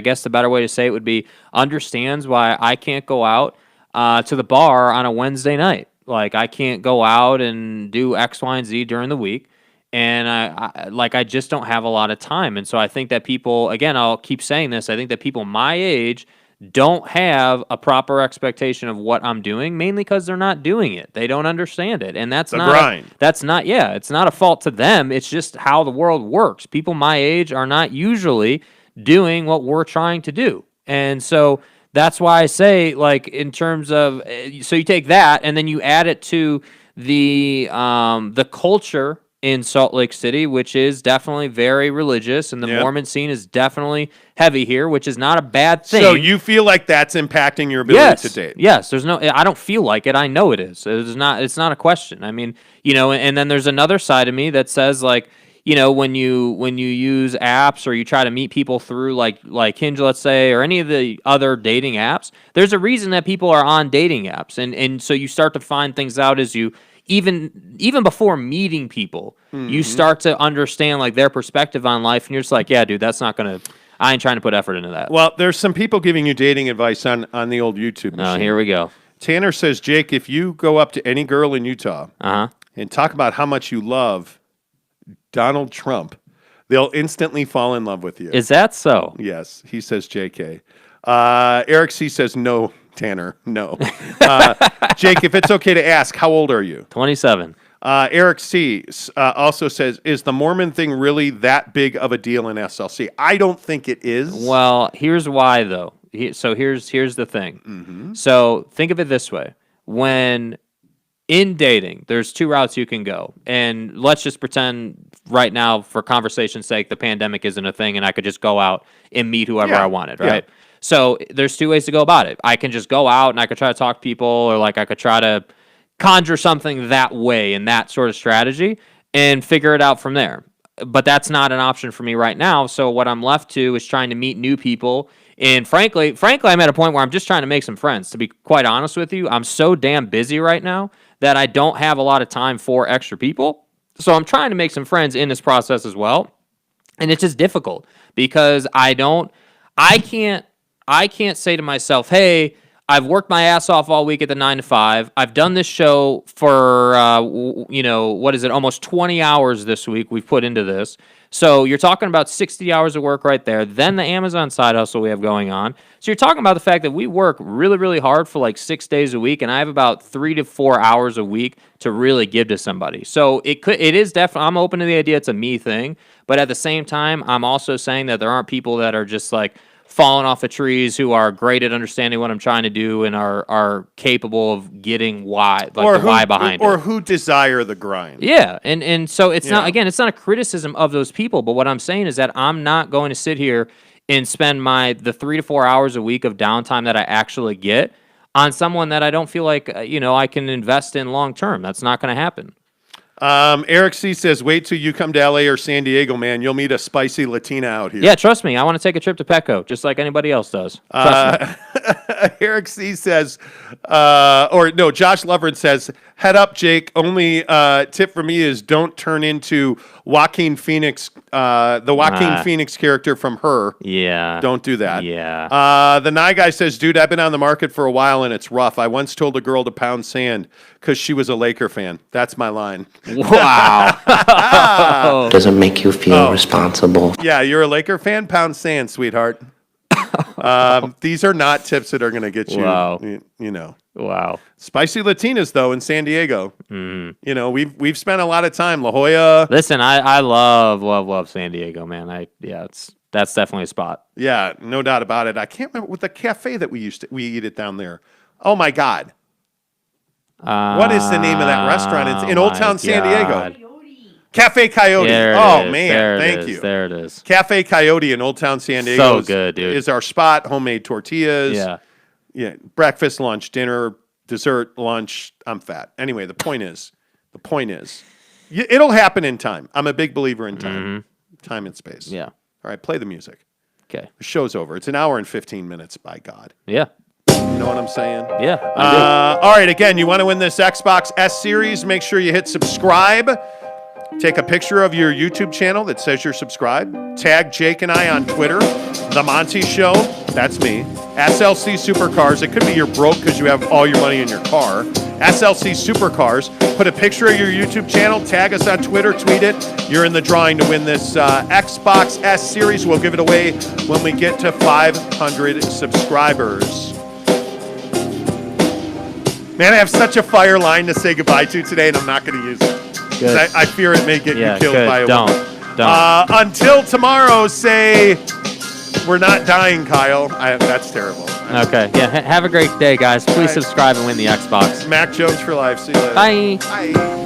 guess the better way to say it would be understands why I can't go out to the bar on a Wednesday night. Like, I can't go out and do X, Y, and Z during the week. And I just don't have a lot of time. And so I think that people, again, I'll keep saying this, I think that people my age don't have a proper expectation of what I'm doing, mainly because they're not doing it. They don't understand it. And that's not grind. It's not a fault to them. It's just how the world works. People my age are not usually doing what we're trying to do. And so that's why I say, in terms of, so you take that and then you add it to the culture in Salt Lake City, which is definitely very religious, and the Mormon scene is definitely heavy here, which is not a bad thing. So you feel like that's impacting your ability to date? Yes, I don't feel like it. I know it is. It's not a question. I mean, and then there's another side of me that says, when you use apps or you try to meet people through like Hinge, let's say, or any of the other dating apps, there's a reason that people are on dating apps, and so you start to find things out as you even before meeting people, you start to understand their perspective on life, and you're just like, yeah, dude, that's not gonna. I ain't trying to put effort into that. Well, there's some people giving you dating advice on the old YouTube machine. Oh, here we go. Tanner says, Jake, if you go up to any girl in Utah and talk about how much you love Donald Trump, they'll instantly fall in love with you. Is that so? Yes. He says JK. Eric C. says, no, Tanner, no. Jake, if it's okay to ask, how old are you? 27. Eric C. Also says, is the Mormon thing really that big of a deal in SLC? I don't think it is. Well, here's why, though. So here's the thing. Mm-hmm. So think of it this way. When in dating, there's two routes you can go. And let's just pretend right now, for conversation's sake, the pandemic isn't a thing and I could just go out and meet whoever I wanted, right? Yeah. So there's two ways to go about it. I can just go out and I could try to talk to people, or like I could try to conjure something that way and that sort of strategy and figure it out from there. But that's not an option for me right now. So what I'm left to is trying to meet new people. And frankly, I'm at a point where I'm just trying to make some friends. To be quite honest with you, I'm so damn busy right now that I don't have a lot of time for extra people. So I'm trying to make some friends in this process as well. And it's just difficult because I can't say to myself, hey, I've worked my ass off all week at the 9 to 5. I've done this show for, almost 20 hours this week we've put into this. So you're talking about 60 hours of work right there. Then the Amazon side hustle we have going on. So you're talking about the fact that we work really, really hard for like 6 days a week, and I have about 3 to 4 hours a week to really give to somebody. So it is definitely, I'm open to the idea it's a me thing, but at the same time, I'm also saying that there aren't people that are just like falling off of trees who are great at understanding what I'm trying to do and are capable of getting why, like the why behind it. Or who desire the grind. Yeah, and so it's not a criticism of those people, but what I'm saying is that I'm not going to sit here and spend the 3 to 4 hours a week of downtime that I actually get on someone that I don't feel like I can invest in long term. That's not going to happen. Eric C. says, wait till you come to LA or San Diego, man. You'll meet a spicy Latina out here. Yeah, trust me. I want to take a trip to Petco, just like anybody else does. Eric C. says, Josh Lovren says, head up, Jake. Only tip for me is don't turn into Joaquin Phoenix, Phoenix character from Her. Yeah. Don't do that. Yeah. The Nye guy says, dude, I've been on the market for a while and it's rough. I once told a girl to pound sand because she was a Laker fan. That's my line. Wow. Doesn't make you feel responsible. Yeah, you're a Laker fan? Pound sand, sweetheart. These are not tips that are going to get you, Wow. Spicy Latinas, though, in San Diego. Mm. We've spent a lot of time. La Jolla. Listen, I love San Diego, man. That's definitely a spot. Yeah, no doubt about it. I can't remember with the cafe that we eat it down there. Oh, my God. What is the name of that restaurant? It's in Old Town San Diego. Cafe Coyote. Thank you. There it is. Cafe Coyote in Old Town San Diego. So good, dude. Is our spot. Homemade tortillas. Yeah. Breakfast, lunch, dinner, dessert, lunch. I'm fat. Anyway, the point is, it'll happen in time. I'm a big believer in time. Mm-hmm. Time and space. Yeah. All right, play the music. Okay. The show's over. It's an hour and 15 minutes, by God. Yeah. You know what I'm saying? Yeah, I do. All right, again, you want to win this Xbox S Series, make sure you hit subscribe. Take a picture of your YouTube channel that says you're subscribed. Tag Jake and I on Twitter. The Monty Show, that's me. SLC Supercars, it could be you're broke because you have all your money in your car. SLC Supercars, put a picture of your YouTube channel, tag us on Twitter, tweet it. You're in the drawing to win this Xbox S Series. We'll give it away when we get to 500 subscribers. Man, I have such a fire line to say goodbye to today, and I'm not going to use it. I fear it may get you killed by a woman. Don't. Until tomorrow, say, we're not dying, Kyle. That's terrible. Okay. Yeah. Have a great day, guys. Please subscribe and win the Xbox. Mac Jones for life. See you later. Bye. Bye.